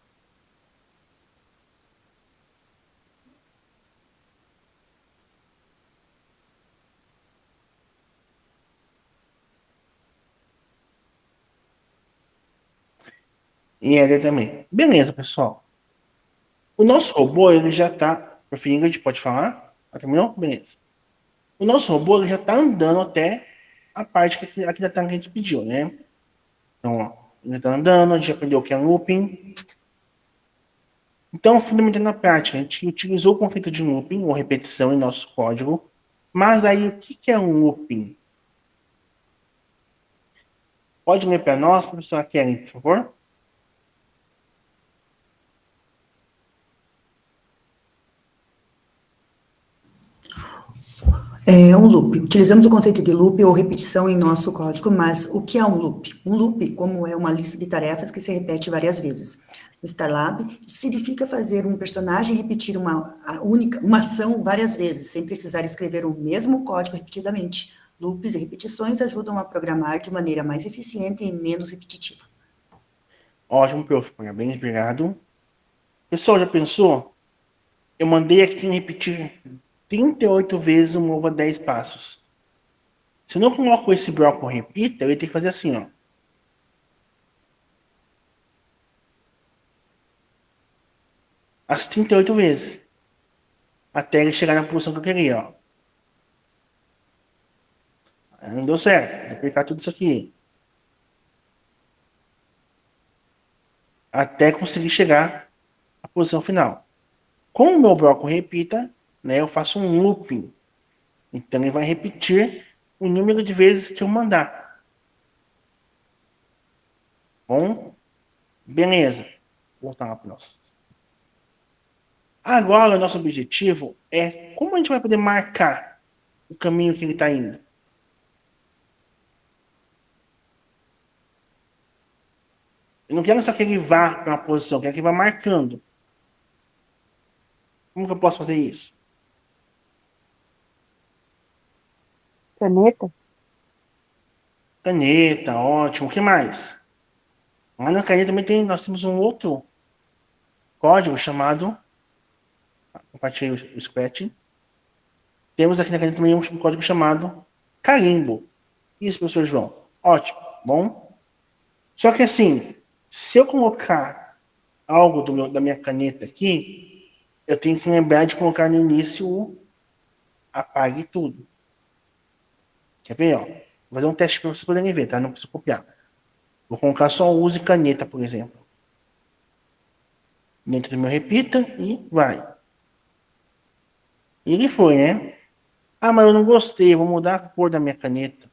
E ele também. Beleza, pessoal. O nosso robô, ele já tá... Prof. Ingrid, pode falar? Terminou? Beleza. O nosso robô, ele já tá andando até a parte que aqui da tela que a gente pediu, né? Então, ó, ele tá andando, a gente já aprendeu o que é looping. Então, fundamentando na prática, a gente utilizou o conceito de looping, ou repetição, em nosso código. Mas aí, o que é um looping? Pode ler para nós, professora Kellen, por favor? É um loop. Utilizamos o conceito de loop ou repetição em nosso código, mas o que é um loop? Um loop, como é uma lista de tarefas que se repete várias vezes. No Starlab, isso significa fazer um personagem repetir uma ação várias vezes, sem precisar escrever o mesmo código repetidamente. Loops e repetições ajudam a programar de maneira mais eficiente e menos repetitiva. Ótimo, prof. Parabéns, obrigado. Pessoal, já pensou? Eu mandei aqui em repetir 38 vezes o mova 10 passos. Se eu não coloco esse bloco repita, eu ia ter que fazer assim, ó. As 38 vezes. Até ele chegar na posição que eu queria, ó. Não deu certo. Vou aplicar tudo isso aqui. Até conseguir chegar à posição final. Como o meu bloco repita, né, eu faço um looping. Então, ele vai repetir o número de vezes que eu mandar. Bom? Beleza. Vou voltar lá para nós. Agora, o nosso objetivo é como a gente vai poder marcar o caminho que ele está indo. Eu não quero só que ele vá para uma posição, eu quero que ele vá marcando. Como que eu posso fazer isso? Caneta? Caneta, ótimo. O que mais? Lá na caneta também nós temos um outro código chamado... Compartilhei o Scratch. Temos aqui na caneta também um código chamado carimbo. Isso, professor João. Ótimo, bom? Só que assim, se eu colocar algo da minha caneta aqui, eu tenho que lembrar de colocar no início o apague tudo. Quer ver, ó? Vou fazer um teste para vocês poderem ver, tá? Não preciso copiar. Vou colocar só use caneta, por exemplo. Dentro do meu repita e vai. E ele foi, né? Ah, mas eu não gostei, vou mudar a cor da minha caneta.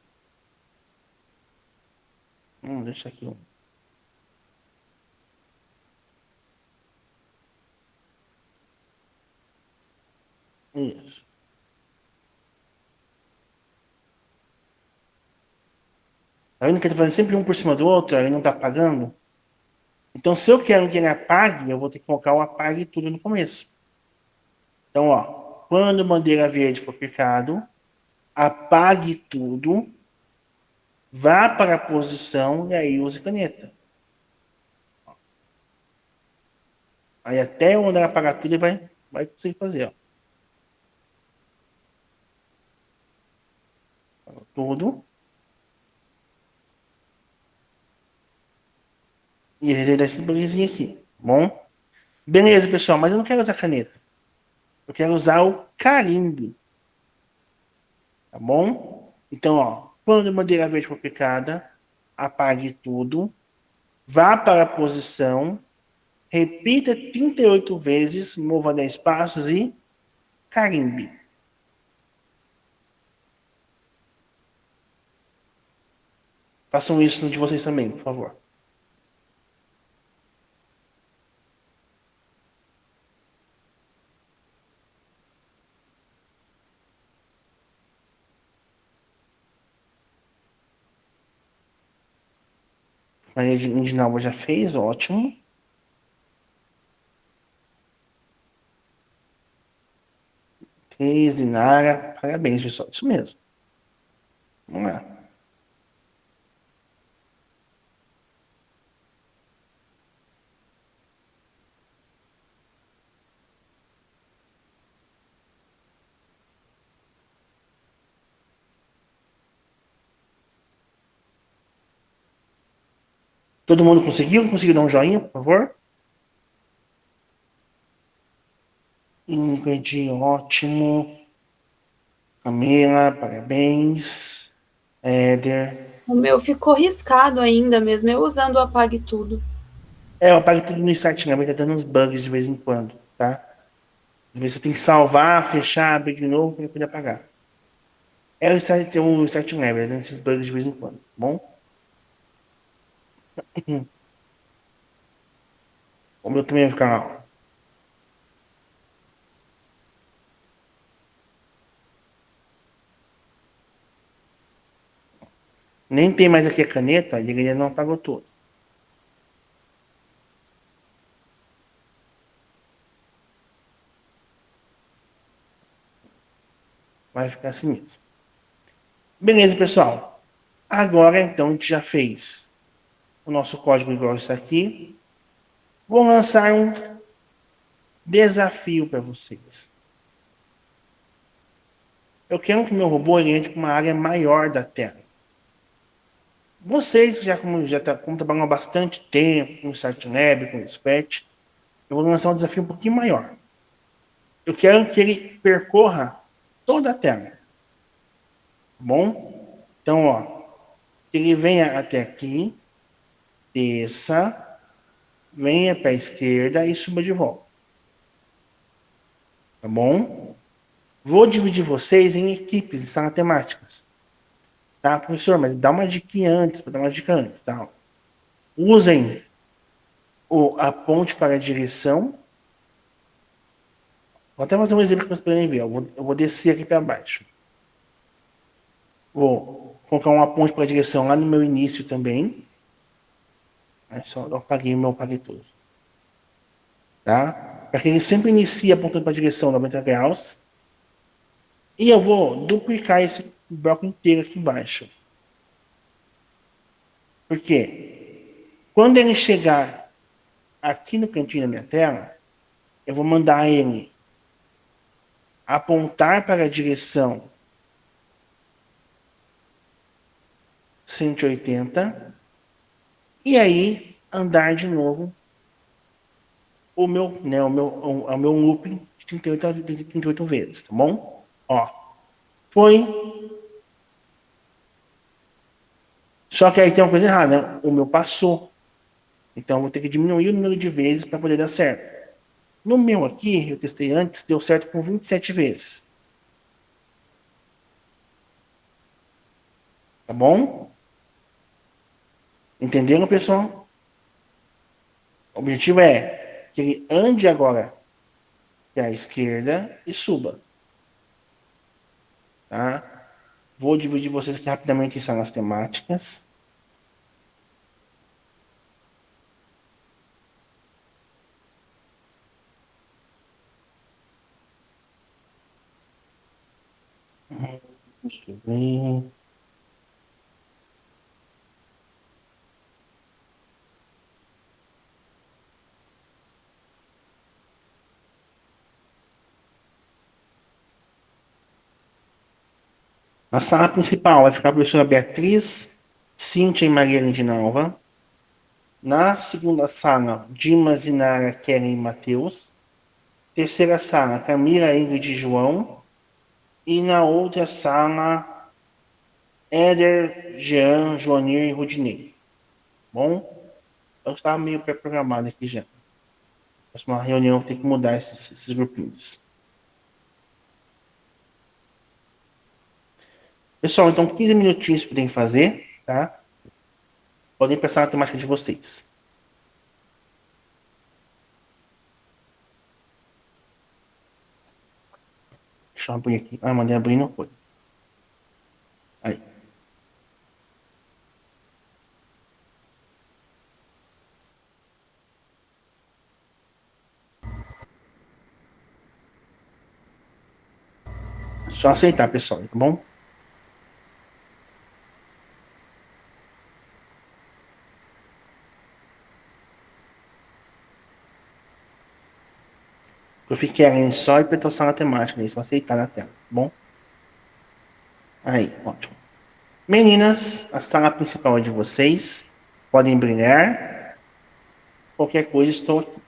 Deixa aqui. Isso. Tá vendo que ele tá fazendo sempre um por cima do outro, ele não tá apagando? Então, se eu quero que ele apague, eu vou ter que colocar o apague tudo no começo. Então, ó, quando bandeira verde for clicado, apague tudo, vá para a posição e aí use caneta. Aí até eu mandar apagar tudo, ele vai conseguir fazer, ó. tudo. E ele dá esse bugzinho aqui, tá bom? Beleza, pessoal, mas eu não quero usar caneta. Eu quero usar o carimbo, tá bom? Então, ó, quando a bandeira verde for picada, apague tudo, vá para a posição, repita 38 vezes, mova 10 passos e carimbe. Façam isso de vocês também, por favor. Maria de Nalva já fez, ótimo. Fez, Inara, parabéns, pessoal. Isso mesmo. Vamos lá. Todo mundo conseguiu? Conseguiu dar um joinha, por favor? Ingrid, ótimo. Camila, parabéns. Éder. O meu ficou riscado ainda, mesmo eu usando o apague tudo. Eu apago tudo no site, né? Vai tá dando uns bugs de vez em quando, tá? Às vezes você tem que salvar, fechar, abrir de novo para poder apagar. O site Lab, dando esses bugs de vez em quando, tá bom? O meu também vai ficar. Nem tem mais aqui a caneta, ele ainda não apagou tudo. Vai ficar assim mesmo. Beleza, pessoal. Agora, então, a gente já fez o nosso código igual está aqui. Vou lançar um desafio para vocês. Eu quero que o meu robô entre para uma área maior da tela. Vocês, como trabalham há bastante tempo com o SiteLab, com o Scratch, eu vou lançar um desafio um pouquinho maior. Eu quero que ele percorra toda a tela. Tá bom? Então, ó, que ele venha até aqui, desça, venha para a esquerda e suba de volta. Tá bom? Vou dividir vocês em equipes, em salas temáticas. Tá, professor? Mas dá uma dica antes, para dar uma dica antes, tá? Usem a ponte para a direção. Vou até fazer um exemplo que vocês podem ver. Eu vou descer aqui para baixo. Vou colocar uma ponte para a direção lá no meu início também. Só eu apaguei tudo. Tá? Para que ele sempre inicie apontando para a direção 90 graus. E eu vou duplicar esse bloco inteiro aqui embaixo. Por quê? Quando ele chegar aqui no cantinho da minha tela, eu vou mandar ele apontar para a direção 180 e aí andar de novo o meu looping de 38 vezes, tá bom? Ó, foi. Só que aí tem uma coisa errada, né? O meu passou. Então eu vou ter que diminuir o número de vezes para poder dar certo. No meu aqui, eu testei antes, deu certo com 27 vezes. Tá bom? Entenderam, pessoal? O objetivo é que ele ande agora para a esquerda e suba. Tá? Vou dividir vocês aqui rapidamente em salas temáticas. Deixa eu ver. Na sala principal vai ficar a professora Beatriz, Cíntia e Maria Lindinalva. Na segunda sala, Dimas, Inara, Keren e Matheus. Terceira sala, Camila, Ingrid e João. E na outra sala, Éder, Jean, Joanir e Rudinei. Bom? Eu estava meio pré-programado aqui já. Próxima reunião tem que mudar esses grupinhos. Pessoal, então 15 minutinhos podem fazer, tá? Podem pensar na temática de vocês. Deixa eu abrir aqui. Ah, mandei abrir, não foi. Aí. Só aceitar, pessoal, tá bom? Eu fiquei além só e pertorção na temática, né? Só aceitar na tela, tá bom? Aí, ótimo. Meninas, a sala principal é de vocês. Podem brilhar. Qualquer coisa, estou aqui.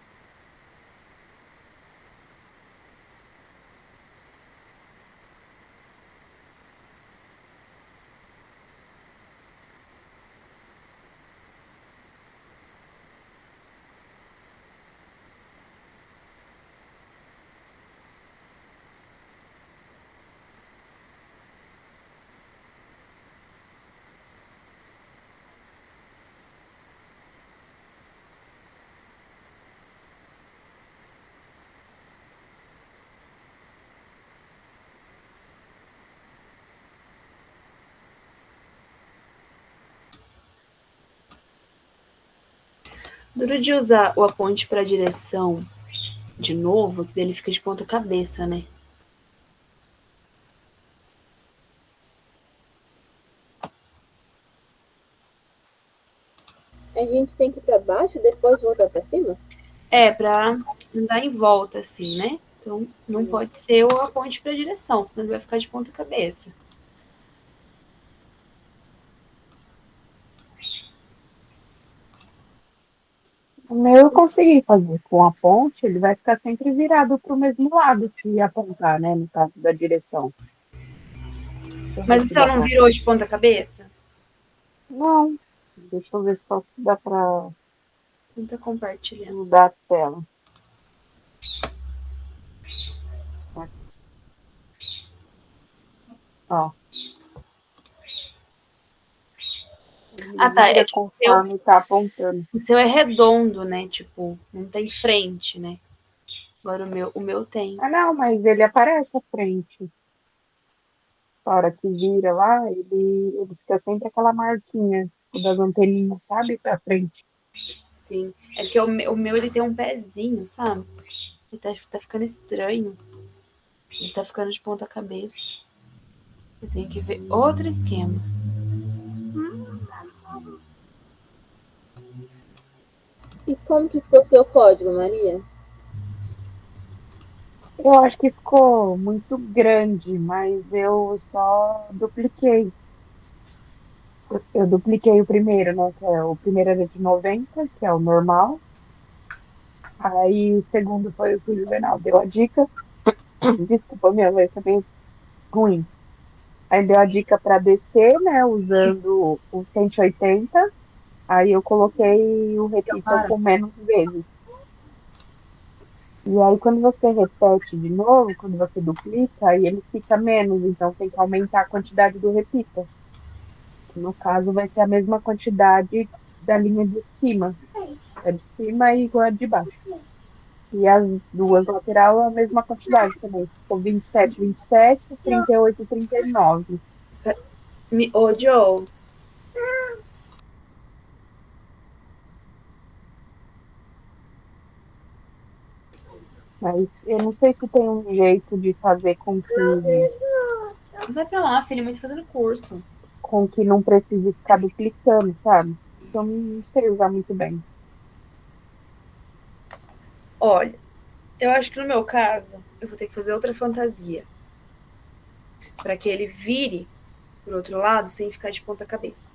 Duro de usar o aponte para direção de novo, que daí ele fica de ponta cabeça, né? A gente tem que ir pra baixo e depois voltar pra cima? É, para andar em volta, assim, né? Então, não pode ser o aponte para direção, senão ele vai ficar de ponta cabeça. O meu eu consegui fazer com a ponte, ele vai ficar sempre virado para o mesmo lado que apontar, né? No caso da direção. Mas o seu não virou de ponta cabeça? Não. Deixa eu ver só se dá para Tenta compartilhar. mudar a tela. Ó. Ah, tá. É que conforme tá apontando. o seu é redondo, né? Tipo, não tem frente, né? Agora o meu tem. Ah, não, mas ele aparece à frente. A hora que vira lá, ele fica sempre aquela marquinha das anteninhas, sabe? Pra frente. Sim. É porque o meu ele tem um pezinho, sabe? Ele tá ficando estranho. Ele tá ficando de ponta cabeça. Eu tenho que ver outro esquema. E como que ficou seu código, Maria? Eu acho que ficou muito grande, mas eu só dupliquei. Eu dupliquei o primeiro, né? O primeiro era de 90, que é o normal. Aí o segundo foi o que o Juvenal deu a dica. Desculpa, minha voz tá bem ruim. Aí deu a dica para descer, né? Usando o 180. Aí eu coloquei o repeat com menos vezes. E aí, quando você repete de novo, quando você duplica, aí ele fica menos, então tem que aumentar a quantidade do repita. No caso, vai ser a mesma quantidade da linha de cima. A de cima e igual a de baixo. E as duas laterais a mesma quantidade também. Ficou 27, 27, 38, 39. Ô, Joe. Mas eu não sei se tem um jeito de fazer com que Vai pra lá, filho, muito fazendo curso. não precise ficar duplicando, sabe? Eu não sei usar muito bem. Olha, eu acho que no meu caso, eu vou ter que fazer outra fantasia. Para que ele vire por outro lado, sem ficar de ponta cabeça.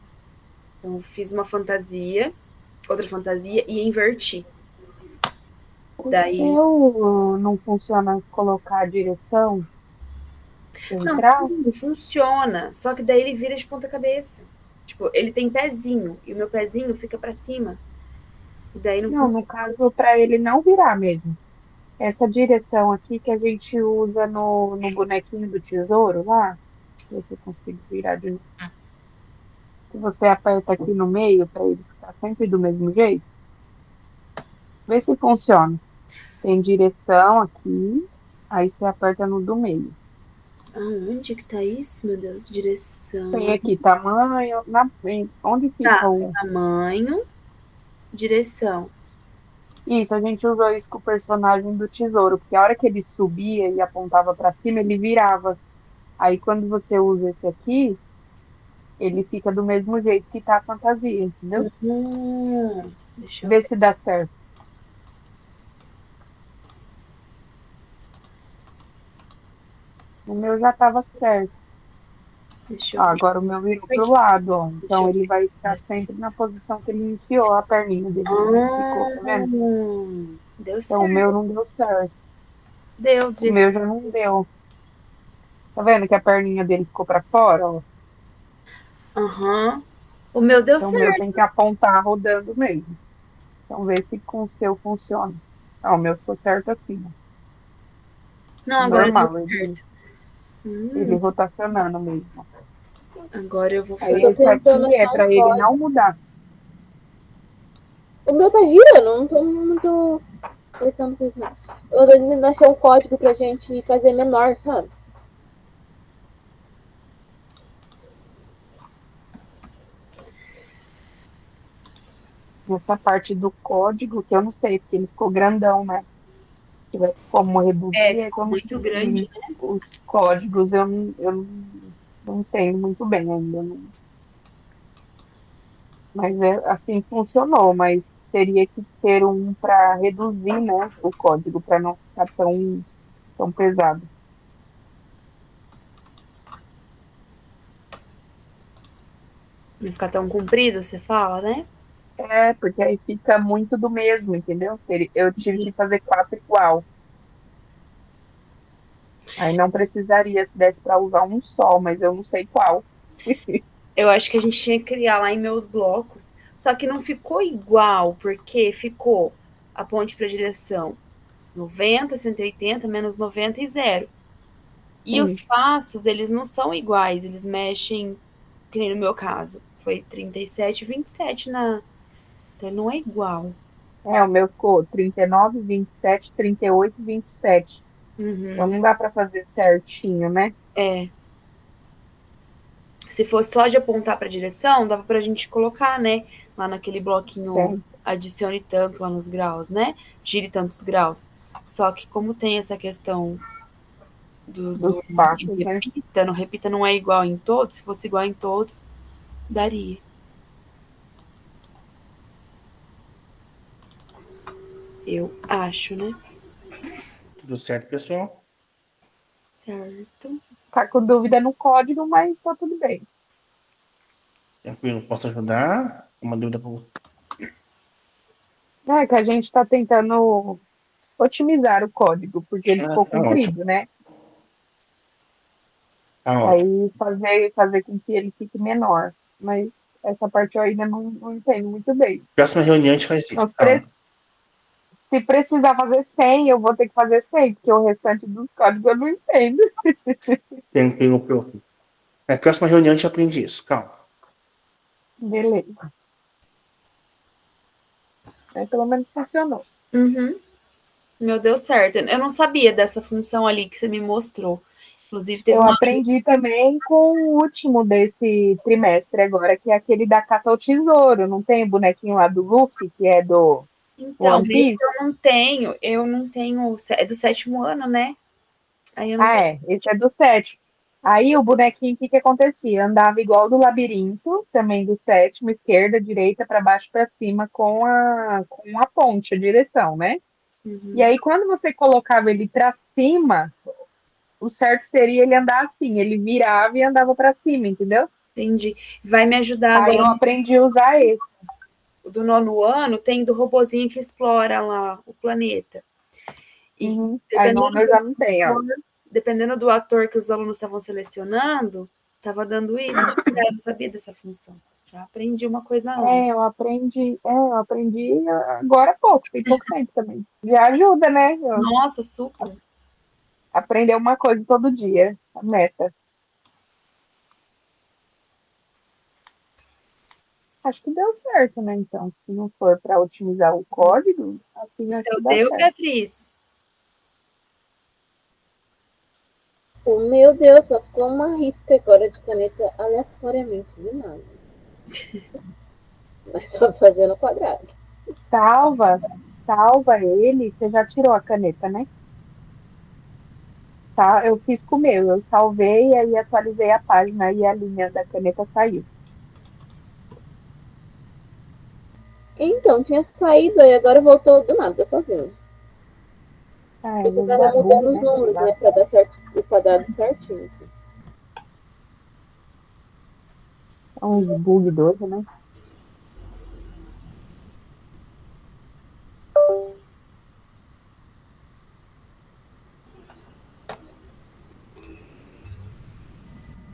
Então, eu fiz uma fantasia, outra fantasia e inverti. O Daí- seu não funciona se colocar a direção Não, central? sim, funciona. Só que daí ele vira de ponta cabeça. Tipo, ele tem pezinho e o meu pezinho fica pra cima. E daí não, Não, no funciona. caso, para ele não virar mesmo. Essa direção aqui que a gente usa no bonequinho do tesouro lá, ver se eu consigo virar de novo. Que você aperta aqui no meio para ele ficar sempre do mesmo jeito. Vê se funciona. Tem direção aqui, aí você aperta no do meio. Aonde que tá isso, meu Deus? Direção. Tem aqui tamanho, onde fica Tá. o... Tamanho, direção. Isso, a gente usou isso com o personagem do tesouro, porque a hora que ele subia e apontava para cima, ele virava. Aí quando você usa esse aqui, ele fica do mesmo jeito que tá a fantasia, entendeu? Deixa eu Vê ver. se dá certo. O meu já estava certo. Deixa eu Ó, ver. agora o meu virou pro lado, ó. Então eu ele ver vai se ficar dá sempre na posição que ele iniciou a perninha dele. Ficou, tá vendo? Deu Então o certo. meu não deu certo. Deu, do O jeito meu que... já não deu. Tá vendo que a perninha dele ficou para fora, ó? Aham. O meu deu Então o meu certo. tem que apontar rodando mesmo. Então vê se com o seu funciona. Ó, o meu ficou certo assim, ó. Não, agora deu Normal, certo. ele rotacionando mesmo. Agora eu vou Aí fazer. esse tentando aqui é achar um para ele código. não mudar. O meu tá girando, não tô muito prestando atenção. Eu tô tentando achar um código pra gente fazer menor, sabe? Nessa parte do código, que eu não sei, porque ele ficou grandão, né? Se tivesse como reduzir, é que Ficou eu não muito sei. grande. Os códigos eu não entendo muito bem ainda. Mas assim funcionou, mas teria que ter um para reduzir, né, o código, para não ficar tão pesado. Não ficar tão comprido, você fala, né? É, porque aí fica muito do mesmo, entendeu? Eu tive que fazer 4 igual. Aí não precisaria se desse para usar um só, mas eu não sei qual. Eu acho que a gente tinha que criar lá em meus blocos. Só que não ficou igual, porque ficou a ponte para direção 90, 180, menos 90 e 0. E os Sim. passos, eles não são iguais, eles mexem, que nem no meu caso, foi 37 e 27 na. Então não é igual. É, o meu ficou 39, 27, 38, 27. Então Uhum. não dá para fazer certinho, né? É. Se fosse só de apontar para a direção, dava pra gente colocar, né? Lá naquele bloquinho, Tem. adicione tanto lá nos graus, né? Gire tantos graus. Só que como tem essa questão Dos de passos, né? repita não é igual em todos, se fosse igual em todos, daria. Eu acho, né? Tudo certo, pessoal? Certo. Tá com dúvida no código, mas tá tudo bem. Tranquilo, posso ajudar? Uma dúvida para você? É que a gente está tentando otimizar o código, porque ele ficou Tá ótimo. comprido, né? Tá ótimo. Aí fazer com que ele fique menor. Mas essa parte eu ainda não entendo muito bem. Próxima reunião a gente faz Então, isso. Calma. se precisar fazer 100, eu vou ter que fazer 100, porque o restante dos códigos eu não entendo. Tranquilo, prof. Na próxima reunião a gente aprende isso. Calma. Beleza. Pelo menos funcionou. Uhum. Meu, deu certo. Eu não sabia dessa função ali que você me mostrou. Inclusive, teve Eu uma. aprendi também com o último desse trimestre agora, que é aquele da caça ao tesouro. Não tem o bonequinho lá do Luffy, que é do Então, One esse Piece? eu não tenho, é do 7º ano, né? Aí eu não Ah, é. Esse é do 7. Aí o bonequinho, o que que acontecia? Andava igual do labirinto, também do 7º, esquerda, direita, para baixo, para cima, com a ponte, a direção, né? E Uhum. aí, quando você colocava ele para cima, o certo seria ele andar assim, ele virava e andava para cima, entendeu? Entendi. Vai me ajudar Aí agora. eu aprendi a usar esse. Do 9º ano, tem do robozinho que explora lá o planeta. E Aí no eu já não tenho, ó. dependendo do ator que os alunos estavam selecionando, estava dando isso. Eu não sabia dessa função. Já aprendi uma coisa nova. Eu aprendi agora há pouco, tem pouco tempo também. Já ajuda, né? Nossa, super. Aprender uma coisa todo dia, a meta. Acho que deu certo, né? Então, se não for para otimizar o código, assim O acho seu que dá deu, certo. Beatriz? Oh, meu Deus, só ficou uma risca agora de caneta aleatoriamente, do nada. Mas só fazendo quadrado. Salva ele. Você já tirou a caneta, né? Eu fiz com o meu, eu salvei, aí atualizei a página e a linha da caneta saiu. Então, tinha saído aí, agora voltou do nada, sozinho. Ah, Eu às só vezes tava dá bug, mudando os né? números, né, pra dar certo o quadrado certinho, assim. É uns bug doido, né?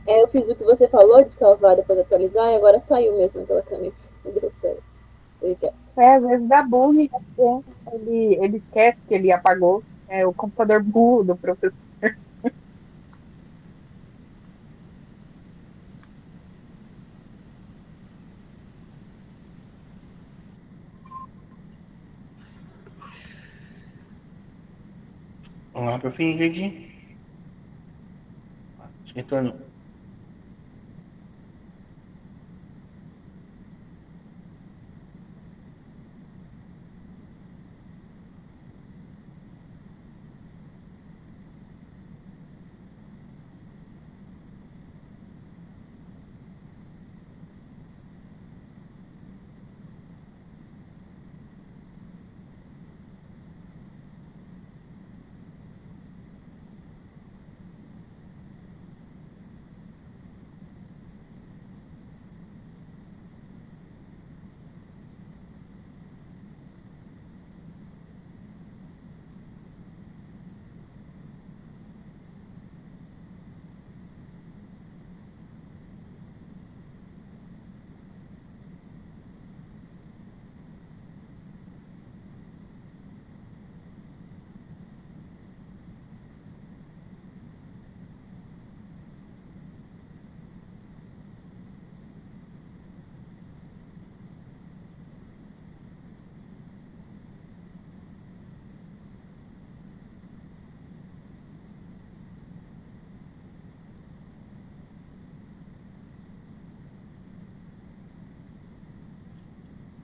É, eu fiz o que você falou de salvar depois atualizar e agora saiu mesmo aquela caneta. Não deu certo. Às vezes dá bug, ele esquece que ele apagou. É o computador burro do professor. Olá, prof. Ingrid. Retornou.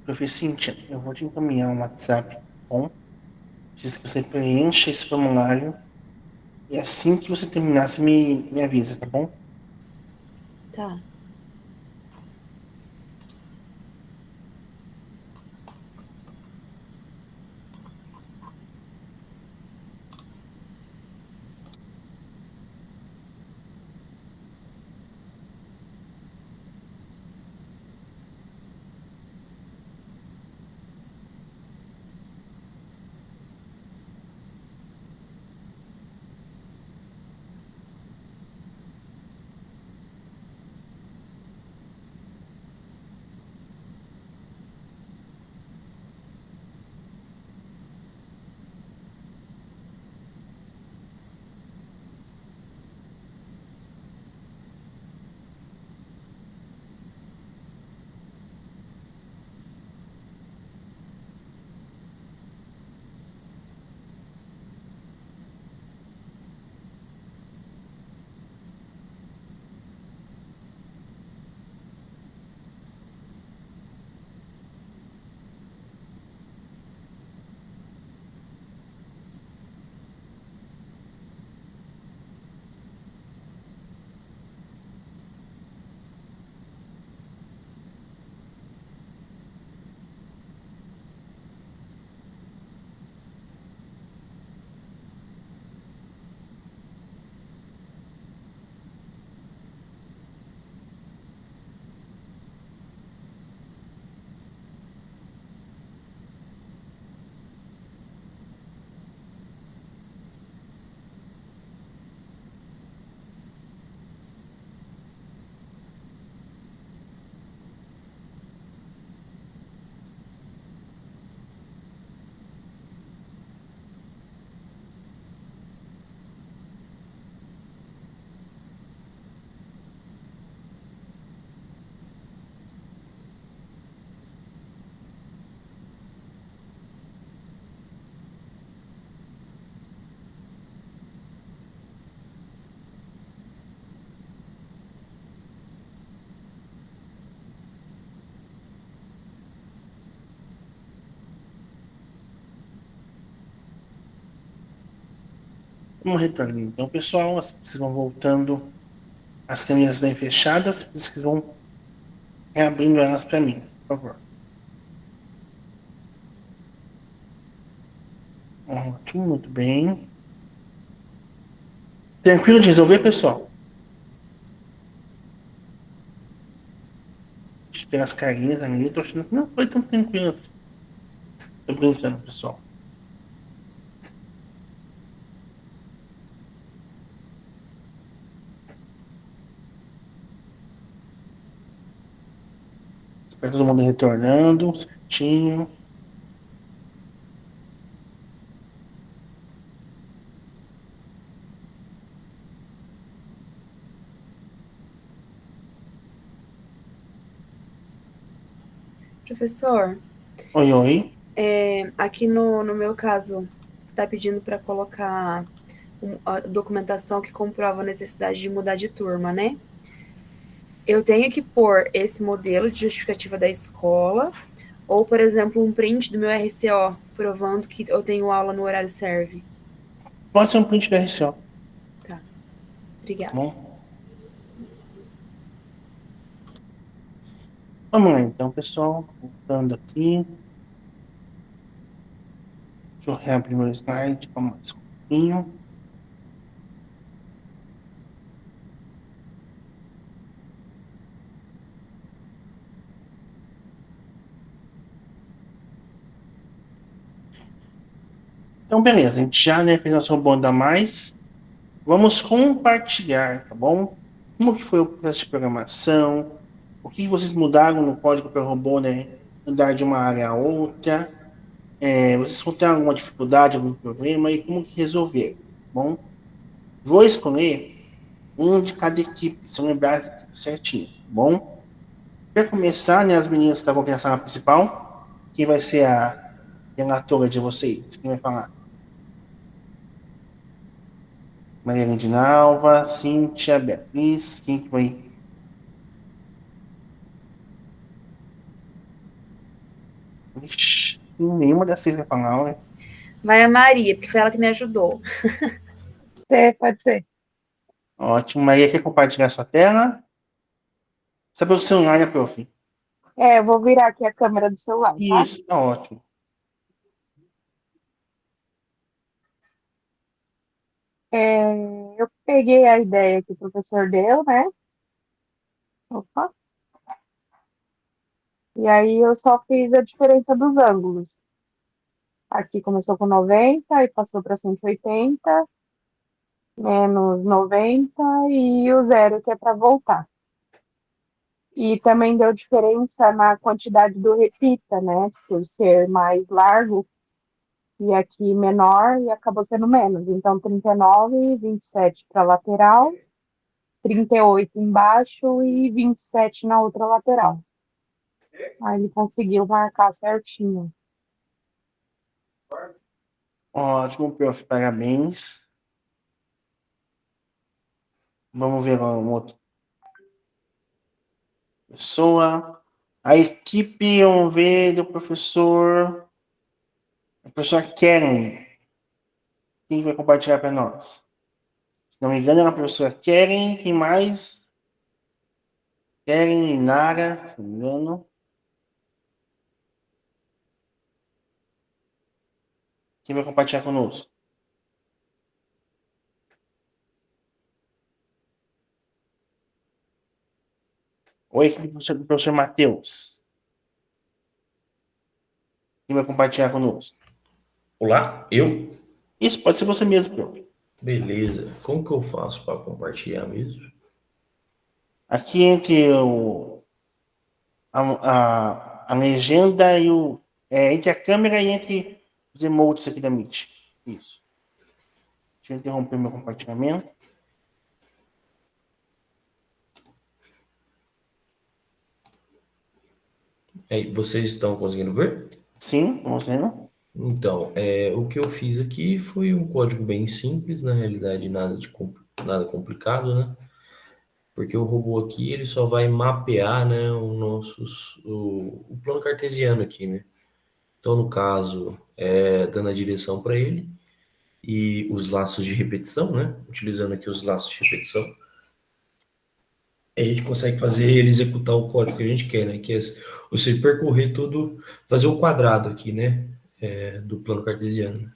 Prof. Cíntia, eu vou te encaminhar um WhatsApp, tá bom? Preciso que você preencha esse formulário e assim que você terminar, você me avisa, tá bom? Tá. Vamos retornar. Então, pessoal, vocês vão voltando as câmeras bem fechadas, vocês vão reabrindo elas para mim, por favor. Ótimo, muito bem. Tranquilo de resolver, pessoal? Deixa eu ver as carinhas ali, eu tô achando que não foi tão tranquilo assim. Tô brincando, pessoal. Espero todo mundo retornando, certinho. Professor, Oi, oi. aqui no meu caso, está pedindo para colocar a documentação que comprova a necessidade de mudar de turma, né? Eu tenho que pôr esse modelo de justificativa da escola, ou, por exemplo, um print do meu RCO, provando que eu tenho aula no horário serve. Pode ser um print da RCO. Tá. Obrigada. Bom. Vamos lá, então, pessoal. Voltando aqui. Deixa eu reabrir meu slide para mais um pouquinho. Então, beleza. A gente já, né, fez nosso robô a mais. Vamos compartilhar, tá bom? Como que foi o processo de programação? O que vocês mudaram no código para o robô, né? Mudar de uma área a outra? Vocês encontraram alguma dificuldade, algum problema e como que resolver, tá bom? Vou escolher um de cada equipe, se eu lembrar as equipes certinho, tá bom? Para começar, né, as meninas que estavam aqui na sala principal, quem vai ser a relatora de vocês? Quem vai falar? Maria Lindinalva, Cíntia, Beatriz, quem que vai? Ixi, nenhuma das seis vai falar, né? Vai a Maria, porque foi ela que me ajudou. Pode ser. Ótimo. Maria, quer compartilhar sua tela? Você pelo celular, né, prof? Eu vou virar aqui a câmera do celular, tá? Isso, tá ótimo. Eu peguei a ideia que o professor deu, né? Opa. E aí eu só fiz a diferença dos ângulos. Aqui começou com 90 e passou para 180, menos 90 e o zero que é para voltar. E também deu diferença na quantidade do repita, né? Por ser mais largo e aqui menor e acabou sendo menos. Então, 39, 27 para a lateral, 38 embaixo e 27 na outra lateral. Aí ele conseguiu marcar certinho. Ótimo, prof. Parabéns. Vamos ver uma outra pessoa. A equipe, vamos ver, do professor. A professora Karen. Quem vai compartilhar para nós? Se não me engano, é a professora Karen. Quem mais? Karen e Nara, se não me engano. Quem vai compartilhar conosco? Oi, equipe do professor Matheus. Quem vai compartilhar conosco? Olá, eu? Isso, pode ser você mesmo, prof. Beleza. Como que eu faço para compartilhar mesmo? Aqui entre a legenda e entre a câmera e entre os emotes aqui da Meet. Isso. Deixa eu interromper meu compartilhamento. Aí, vocês estão conseguindo ver? Sim, vamos vendo. Então, o que eu fiz aqui foi um código bem simples, na realidade nada complicado, né? Porque o robô aqui ele só vai mapear, né, o plano cartesiano aqui, né? Então, no caso, dando a direção para ele, e os laços de repetição, né? Utilizando aqui os laços de repetição, a gente consegue fazer ele executar o código que a gente quer, né? Que é você percorrer todo, fazer o quadrado aqui, né? Do plano cartesiano.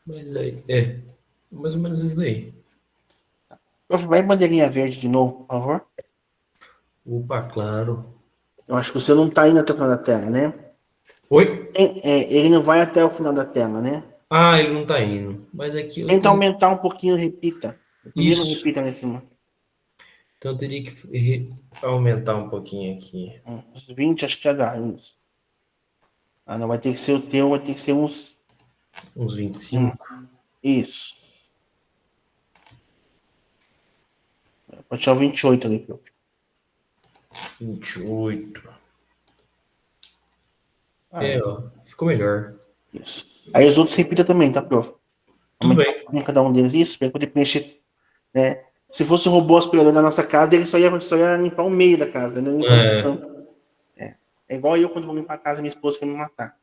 Mas aí, mais ou menos isso daí. Prof, vai bandeirinha verde de novo, por favor. Opa, claro. Eu acho que o seu não está indo até o final da tela, né? Oi? Ele não vai até o final da tela, né? Ah, ele não tá indo. Mas aqui eu Tenta tenho... aumentar um pouquinho, repita. Primeiro Isso. repita lá em cima. Então eu teria que aumentar um pouquinho aqui. Uns 20, acho que já dá. Isso. Ah, não, vai ter que ser o teu, vai ter que ser uns... Uns 25. Isso. Pode tirar o 28 ali, prof. 28. Aí, Ó. Ficou melhor. isso. Aí os outros repita também, tá, prof? Tudo bem. Em cada um deles, isso, para poder preencher, né? Se fosse um robô aspirador na nossa casa, ele só ia limpar o meio da casa, né? Não limpar os cantos. É igual eu quando vou limpar a casa, minha esposa quer me matar.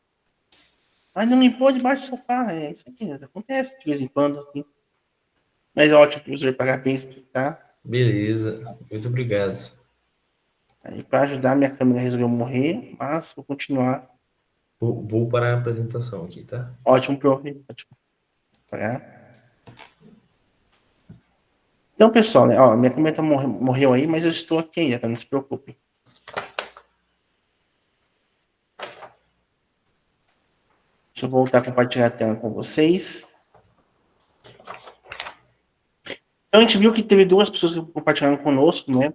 Mas não limpou debaixo do sofá. É isso aqui, né? Acontece de vez em quando, assim. Mas ótimo, professor, parabéns, tá? Beleza. Muito obrigado. Aí, para ajudar, minha câmera resolveu morrer, mas vou continuar. Vou parar a apresentação aqui, tá? Ótimo, prof. Ótimo. Então, pessoal, né? Ó, minha câmera morreu aí, mas eu estou aqui ainda, tá? Não se preocupe. Deixa eu voltar a compartilhar a tela com vocês. Então, a gente viu que teve duas pessoas que compartilharam conosco, né?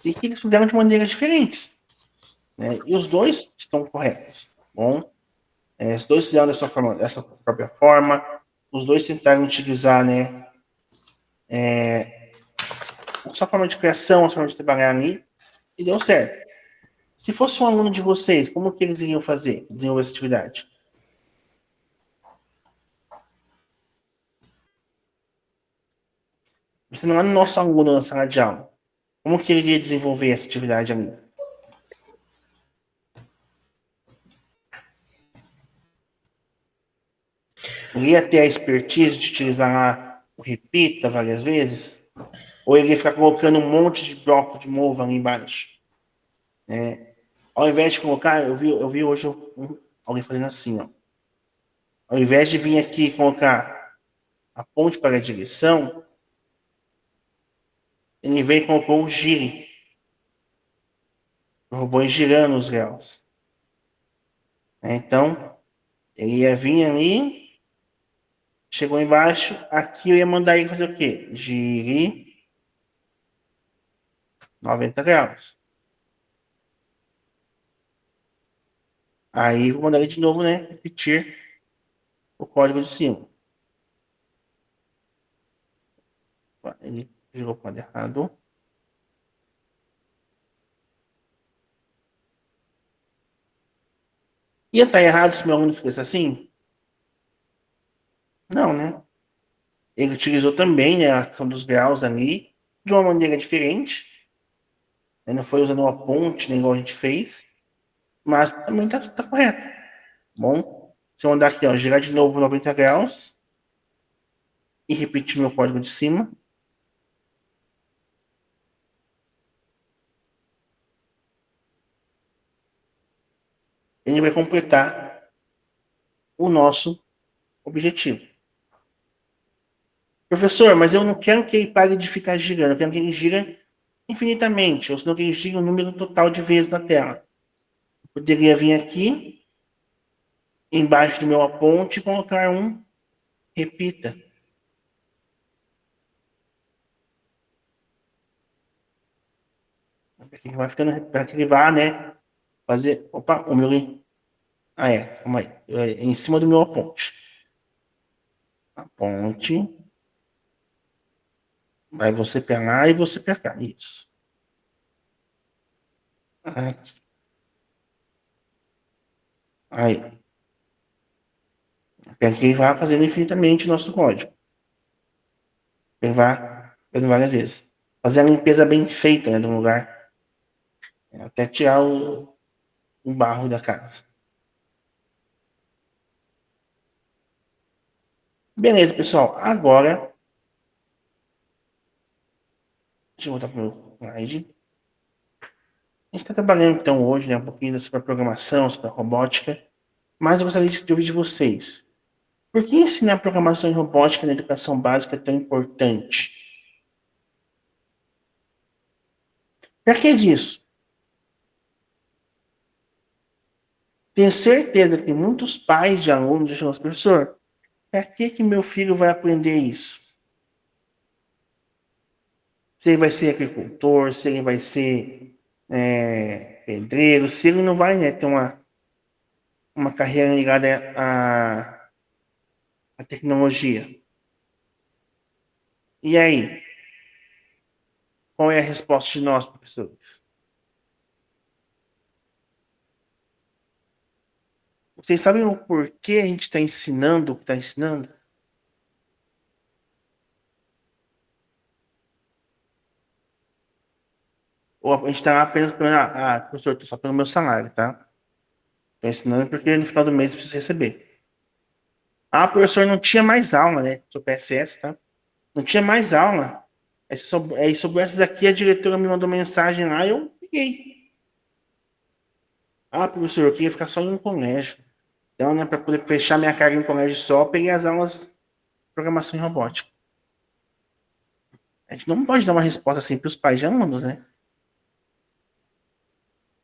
E que eles fizeram de maneiras diferentes. Né? E os dois estão corretos. Bom, os dois fizeram dessa própria forma. Os dois tentaram utilizar, né? A sua forma de criação, a sua forma de trabalhar ali. E deu certo. Se fosse um aluno de vocês, como que eles iriam fazer? Desenvolver essa atividade? Você não é nosso aluno na sala de aula. Como que ele iria desenvolver essa atividade ali? Ele ia ter a expertise de utilizar o repita várias vezes? Ou ele ia ficar colocando um monte de bloco de mova ali embaixo? Né? Ao invés de colocar, eu vi hoje alguém fazendo assim, ó. Ao invés de vir aqui e colocar a ponte para a direção, ele veio e colocou o gire. O robô ia girando os graus. Então, ele ia vir ali, chegou embaixo, aqui eu ia mandar ele fazer o quê? Gire 90 graus. Aí vou mandar ele de novo, né? Repetir o código de cima. Ele girou para o lado errado. Ia estar errado se meu aluno fizesse assim? Não, né? Ele utilizou também, né, a questão dos graus ali de uma maneira diferente. Não foi usando uma ponte, nem igual a gente fez. Mas também tá correto. Bom, se eu andar aqui, ó, girar de novo 90 graus e repetir meu código de cima. Ele vai completar o nosso objetivo. Professor, mas eu não quero que ele pare de ficar girando, eu quero que ele gire infinitamente, ou senão que ele gire o número total de vezes na tela. Eu poderia vir aqui, embaixo do meu aponte, e colocar um repita. Vai ficando, para que ele vá, né, fazer, opa, o meu, calma aí, em cima do meu aponte. A ponte, vai você para lá e você para cá, isso. Aqui. Aí. Para que ele vá fazendo infinitamente o nosso código. Ele vá fazendo várias vezes. Fazer a limpeza bem feita, né, do lugar. Até tirar o barro da casa. Beleza, pessoal. Agora, deixa eu voltar para o meu slide. A gente está trabalhando, então, hoje, né, um pouquinho sobre a programação, sobre a robótica, mas eu gostaria de ouvir de vocês. Por que ensinar programação e robótica na educação básica é tão importante? Para que disso? Tenho certeza que muitos pais de alunos já falam, professor, para que meu filho vai aprender isso? Se ele vai ser agricultor, se ele vai ser pedreiro, se ele não vai, né, ter uma carreira ligada à tecnologia. E aí? Qual é a resposta de nós, professores? Vocês sabem o porquê a gente está ensinando o que está ensinando? Ou a gente está apenas pelo, professor, estou só pelo meu salário, tá? Estou ensinando porque no final do mês eu preciso receber. Professor, não tinha mais aula, né? Sou PSS, tá? Não tinha mais aula. Sobre essas aqui, a diretora me mandou mensagem lá e eu peguei. Professor, eu queria ficar só em um colégio. Então, né, para poder fechar minha carga em colégio só, eu peguei as aulas de programação e robótica. A gente não pode dar uma resposta assim para os pais de alunos, né?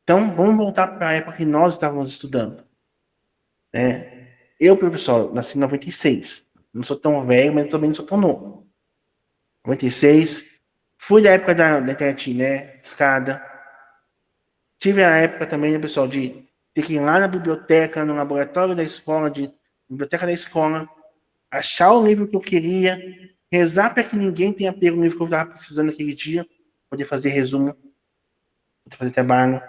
Então, vamos voltar para a época que nós estávamos estudando. Eu, professor, nasci em 96. Não sou tão velho, mas também não sou tão novo. 96. Fui da época da internet, né? Escada. Tive a época também, né, pessoal, de ter que ir lá na biblioteca, no laboratório da escola, biblioteca da escola, achar o livro que eu queria, rezar para que ninguém tenha pego o livro que eu estava precisando naquele dia, poder fazer resumo, poder fazer trabalho.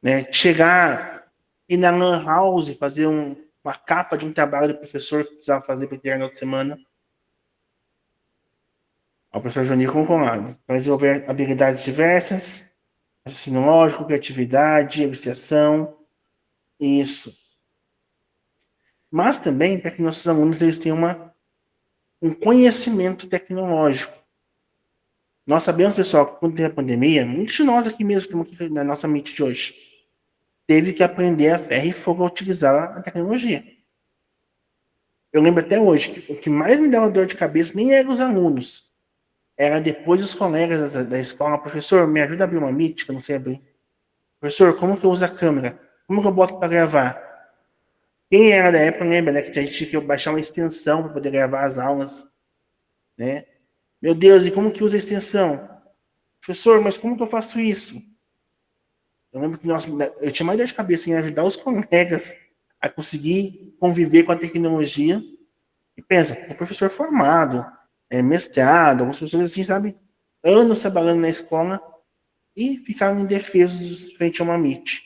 Né? Chegar e na Lan House fazer uma capa de um trabalho do professor que precisava fazer para entregar na outra semana. O professor Johnny concordado. Para desenvolver habilidades diversas, raciocínio lógico, criatividade, abstração, isso. Mas também para que nossos alunos eles tenham um conhecimento tecnológico. Nós sabemos, pessoal, que quando tem a pandemia, muitos de nós aqui mesmo, estamos aqui na nossa Meet de hoje, teve que aprender a ferro e fogo a utilizar a tecnologia. Eu lembro até hoje que o que mais me dava dor de cabeça nem eram os alunos, era depois os colegas da escola. Professor, me ajuda a abrir uma Meet, que eu não sei abrir. Professor, como que eu uso a câmera? Como que eu boto para gravar? Quem era da época lembra, né, que a gente tinha que baixar uma extensão para poder gravar as aulas, né? Meu Deus, e como que usa a extensão? Professor, mas como que eu faço isso? Eu lembro que eu tinha mais dor de cabeça em ajudar os colegas a conseguir conviver com a tecnologia. E pensa, um professor formado, mestrado, algumas pessoas assim, sabe, anos trabalhando na escola e ficaram indefesos frente a uma Meet.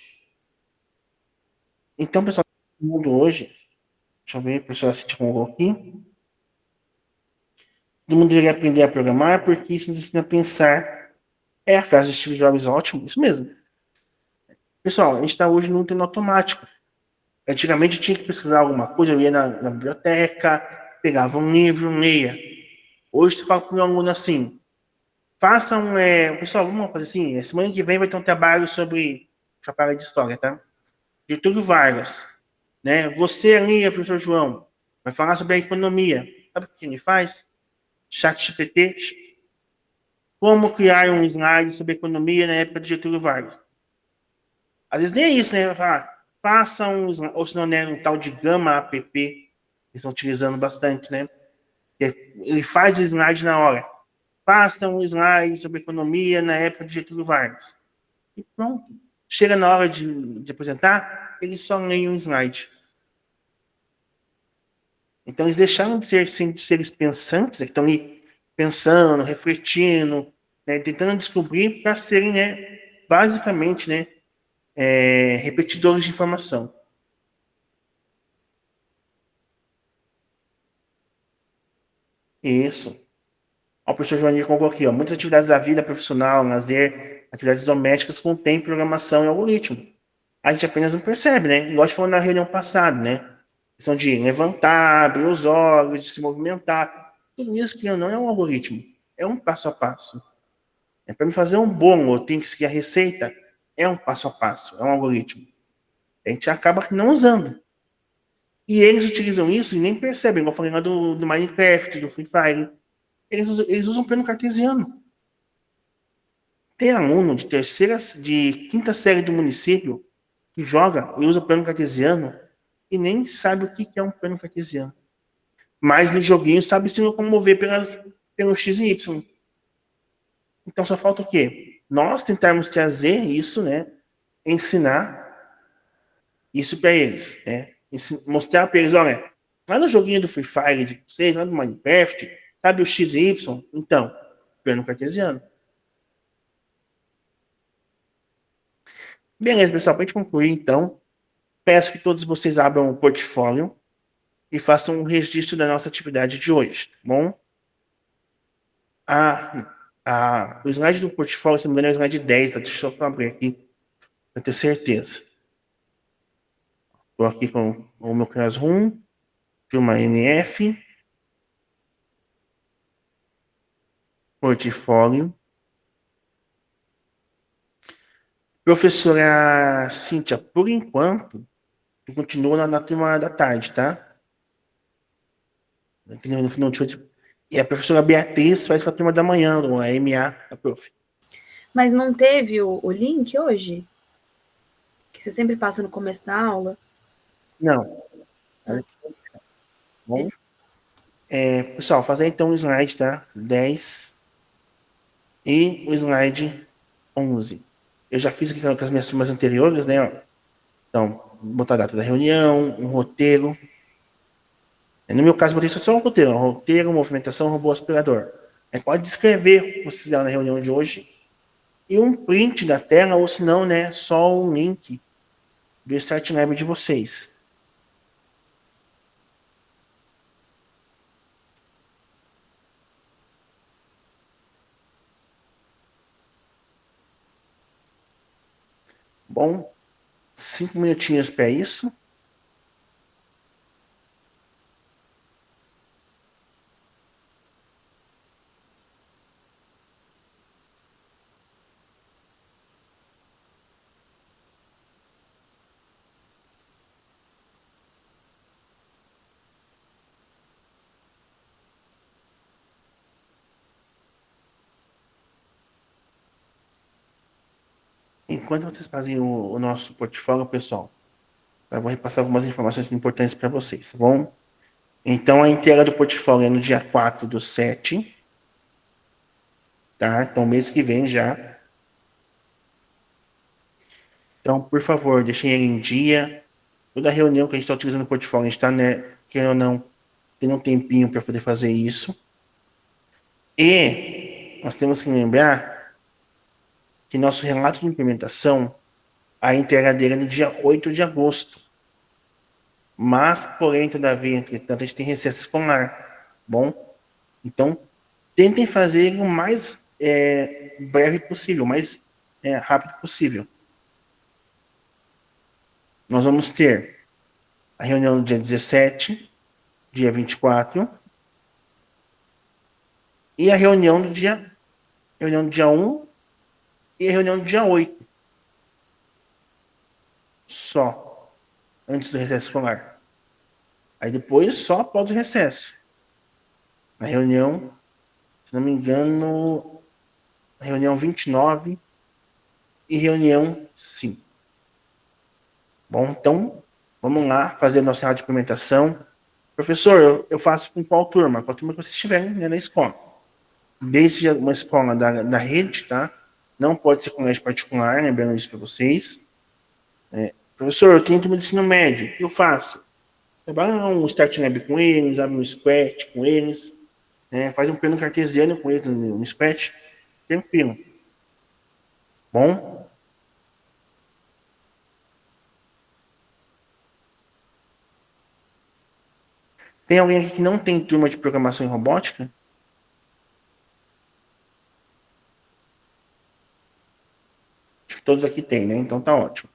Então, pessoal, no mundo hoje, deixa eu ver, o pessoal assiste com o aqui. Todo mundo deveria aprender a programar, porque isso nos ensina a pensar. A frase de Steve Jobs, ótimo, isso mesmo. Pessoal, a gente está hoje no treino automático. Antigamente eu tinha que pesquisar alguma coisa, eu ia na biblioteca, pegava um livro, leia. Hoje você fala para o meu aluno assim, façam, pessoal, vamos fazer assim, semana que vem vai ter um trabalho sobre trabalho de história, tá? Getúlio Vargas, né? Você ali, professor João, vai falar sobre a economia. Sabe o que ele faz? ChatGPT. Como criar um slide sobre economia na época de Getúlio Vargas. Às vezes nem é isso, né? Faça um slide, ou se não, né, um tal de Gama app, eles estão utilizando bastante, né? Ele faz o slide na hora. Faça um slide sobre economia na época de Getúlio Vargas. E pronto. Chega na hora de apresentar, eles só leem um slide. Então, eles deixaram de ser seres pensantes, né, que estão ali pensando, refletindo, né, tentando descobrir para serem, né, basicamente, né, repetidores de informação. Isso. O professor Joaninho colocou aqui, muitas atividades da vida profissional, lazer, atividades domésticas contêm programação e algoritmo. A gente apenas não percebe, né? Igual a gente falou na reunião passada, né? Questão de levantar, abrir os olhos, de se movimentar. Tudo isso que não é um algoritmo, é um passo a passo. Para me fazer um bolo, eu tenho que seguir a receita, é um passo a passo, é um algoritmo. A gente acaba não usando. E eles utilizam isso e nem percebem, igual eu falei lá do Minecraft, do Free Fire. Eles usam plano cartesiano. Tem aluno de quinta série do município que joga e usa plano cartesiano e nem sabe o que é um plano cartesiano. Mas no joguinho sabe se locomover pelo X e Y. Então só falta o quê? Nós tentarmos trazer isso, né? Ensinar isso para eles, né? Mostrar para eles, olha, lá no joguinho do Free Fire de vocês, lá do Minecraft, sabe o X e Y? Então, plano cartesiano. Beleza, pessoal, para a gente concluir, então, peço que todos vocês abram o portfólio e façam um registro da nossa atividade de hoje, tá bom? O slide do portfólio, se não me engano, é o slide 10, tá? Deixa eu só abrir aqui para ter certeza. Estou aqui com o meu Classroom, turma NF, portfólio. Professora Cíntia, por enquanto, eu continuo na turma da tarde, tá? E a professora Beatriz faz com a turma da manhã, a MA, a prof. Mas não teve o link hoje? Que você sempre passa no começo da aula? Não. Bom, pessoal, fazer então o slide, tá? 10 e o slide 11. Eu já fiz aqui com as minhas turmas anteriores, né? Ó. Então, botar a data da reunião, um roteiro. No meu caso, botei só um roteiro, movimentação, robô aspirador. Pode descrever o que vocês fizeram na reunião de hoje e um print da tela, ou se não, né, só um link do Start Lab de vocês. Bom, 5 minutinhos para isso. Enquanto vocês fazem o nosso portfólio, pessoal, eu vou repassar algumas informações importantes para vocês, tá bom? Então, a entrega do portfólio é no dia 4/7, tá? Então, mês que vem já. Então, por favor, deixem ele em dia. Toda reunião que a gente está utilizando o portfólio, a gente está, né, querendo ou não, tendo um tempinho para poder fazer isso. E nós temos que lembrar que nosso relato de implementação, a entrega dele é no dia 8 de agosto. Mas, porém, todavia, entretanto, a gente tem recesso escolar, bom? Então, tentem fazer o mais breve possível, o mais rápido possível. Nós vamos ter a reunião no dia 17, dia 24, e a reunião do dia 1 e a reunião do dia 8. Só. Antes do recesso escolar. Aí depois, só após o recesso. A reunião, se não me engano, reunião 29 e reunião 5. Bom, então, vamos lá fazer a nossa relato de implementação. Professor, eu faço com qual turma? Com a turma que vocês tiverem, né, na escola. Desde uma escola da rede, tá? Não pode ser colégio particular, lembrando isso para vocês. Professor, eu tenho turma de ensino médio, o que eu faço? Trabalha um Start Lab com eles, abre um Scratch com eles, faz um plano cartesiano com eles no Scratch, tranquilo. Bom? Tem alguém aqui que não tem turma de programação em robótica? Acho que todos aqui têm, né? Então tá ótimo.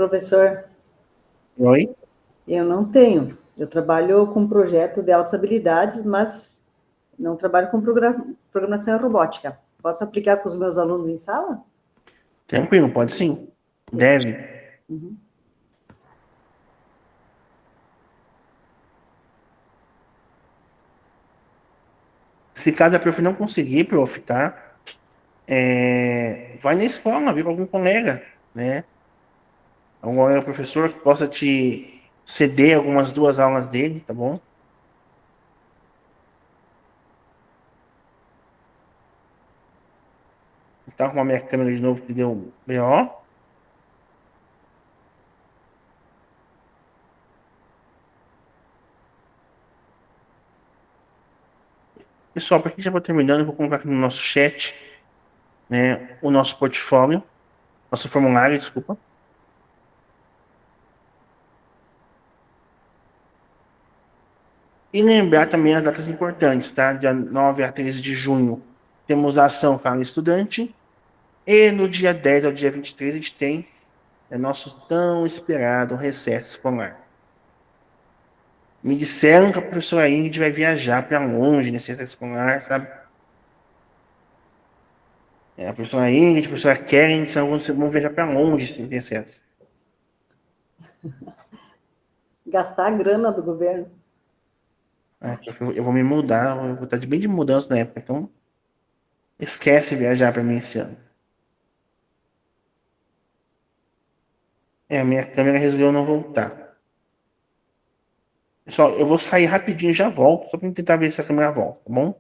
Professor, Oi? eu não tenho. Eu trabalho com projeto de altas habilidades, mas não trabalho com programação robótica. Posso aplicar com os meus alunos em sala? Tranquilo, pode sim. Deve. Uhum. Se caso a prof não conseguir, prof, tá? Vai na escola, vê com algum colega, né? Algum colega professor que possa te ceder algumas 2 aulas dele, tá bom? Tá com a minha câmera de novo que deu BO. Pessoal, para quem já vai terminando, eu vou colocar aqui no nosso chat, né, o nosso portfólio, nosso formulário, desculpa. E lembrar também as datas importantes, tá? Dia 9 a 13 de junho temos a ação Fala Estudante. E no dia 10 ao dia 23 a gente tem nosso tão esperado recesso escolar. Me disseram que a professora Ingrid vai viajar para longe nesse recesso escolar, sabe? A professora Ingrid, a professora Karen, vão viajar para longe esse recesso. Gastar a grana do governo. Eu vou me mudar, eu vou estar bem de mudança na época, então esquece viajar para mim esse ano. A minha câmera resolveu não voltar. Pessoal, eu vou sair rapidinho e já volto, só para tentar ver se a câmera volta, tá bom?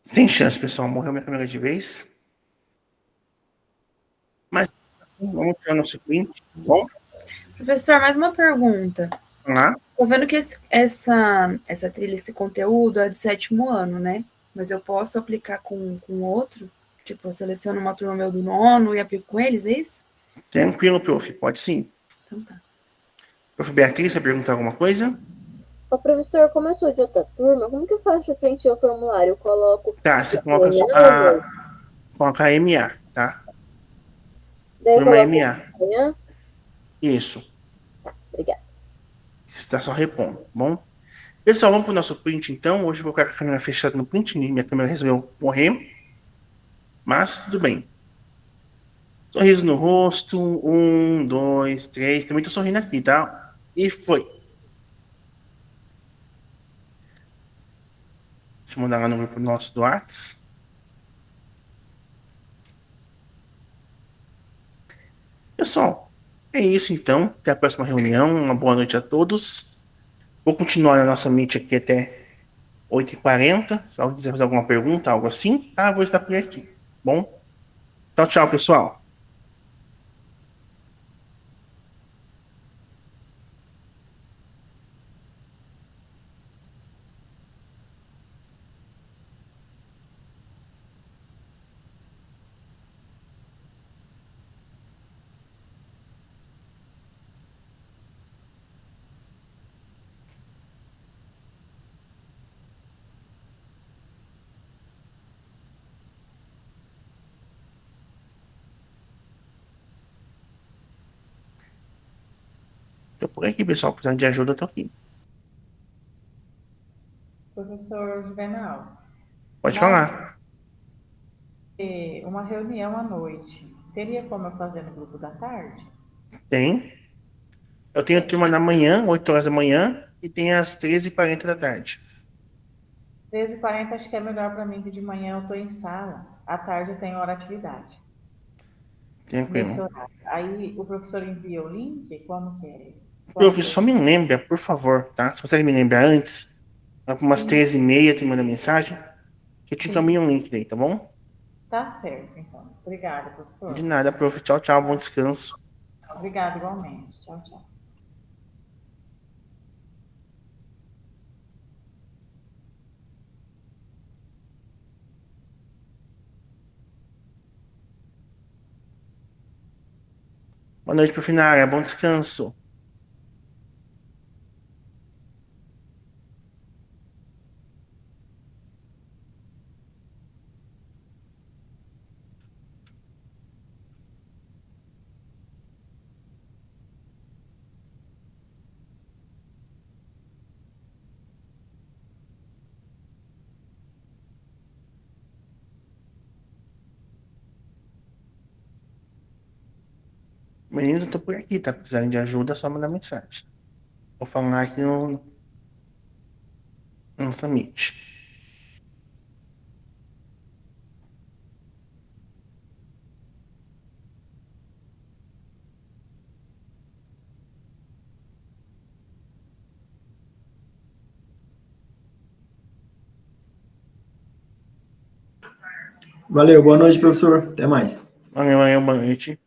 Sem chance, pessoal. Morreu minha câmera de vez. Mas vamos tirar nosso print, tá bom? Professor, mais uma pergunta. Vamos lá. Tô vendo que essa trilha, esse conteúdo é do 7º ano, né? Mas eu posso aplicar com outro? Tipo, eu seleciono uma turma meu do 9º e aplico com eles, é isso? Tranquilo, prof. Pode sim. Então tá. Prof. Beatriz, você perguntar alguma coisa? Ô, professor, como eu sou de outra turma, como que eu faço para preencher o formulário? Eu coloco Tá, você coloca manhã ou noite? coloca a MA, tá? Daí eu Turma coloco MA. manhã? Isso. Obrigada. Está só repondo, tá bom? Pessoal, vamos pro nosso print, então. Hoje eu vou colocar a câmera fechada no print. Minha câmera resolveu morrer. Mas, tudo bem. Sorriso no rosto. 1, 2, 3. Também tô sorrindo aqui, tá? E foi. Deixa eu mandar lá no grupo nosso do Whats. Pessoal, é isso então. Até a próxima reunião. Uma boa noite a todos. Vou continuar na nossa meet aqui até 8h40. Se alguém quiser fazer alguma pergunta, algo assim, vou estar por aqui. Bom? Tchau, tchau, pessoal. Tô por aqui, pessoal. Precisando de ajuda, eu tô aqui. Professor Juvenal, Pode nós falar. temos uma reunião à noite. Teria como eu fazer no grupo da tarde? Tem. Eu tenho turma na manhã, 8 horas da manhã, e tem às 13h40 da tarde. 13h40 acho que é melhor para mim, que de manhã eu estou em sala. À tarde eu tenho hora atividade. Nesse Tranquilo. horário. Aí o professor envia o link? Como que é? Como que Professor, eu... só me lembra, por favor, tá? Se você me lembrar antes, lá por umas Sim, 13h30, te manda mensagem, que eu te sim. encaminho um link daí, tá bom? Tá certo, então. Obrigada, De professor. nada, prof. Tchau, tchau. Bom descanso. Obrigada igualmente. Tchau, tchau. Boa noite, prof. Nara. Bom descanso. Meninos, eu tô por aqui, tá? Precisando de ajuda, é só mandar mensagem. Vou falar aqui no Summit. Valeu, boa noite, professor. Até mais. Valeu, boa noite.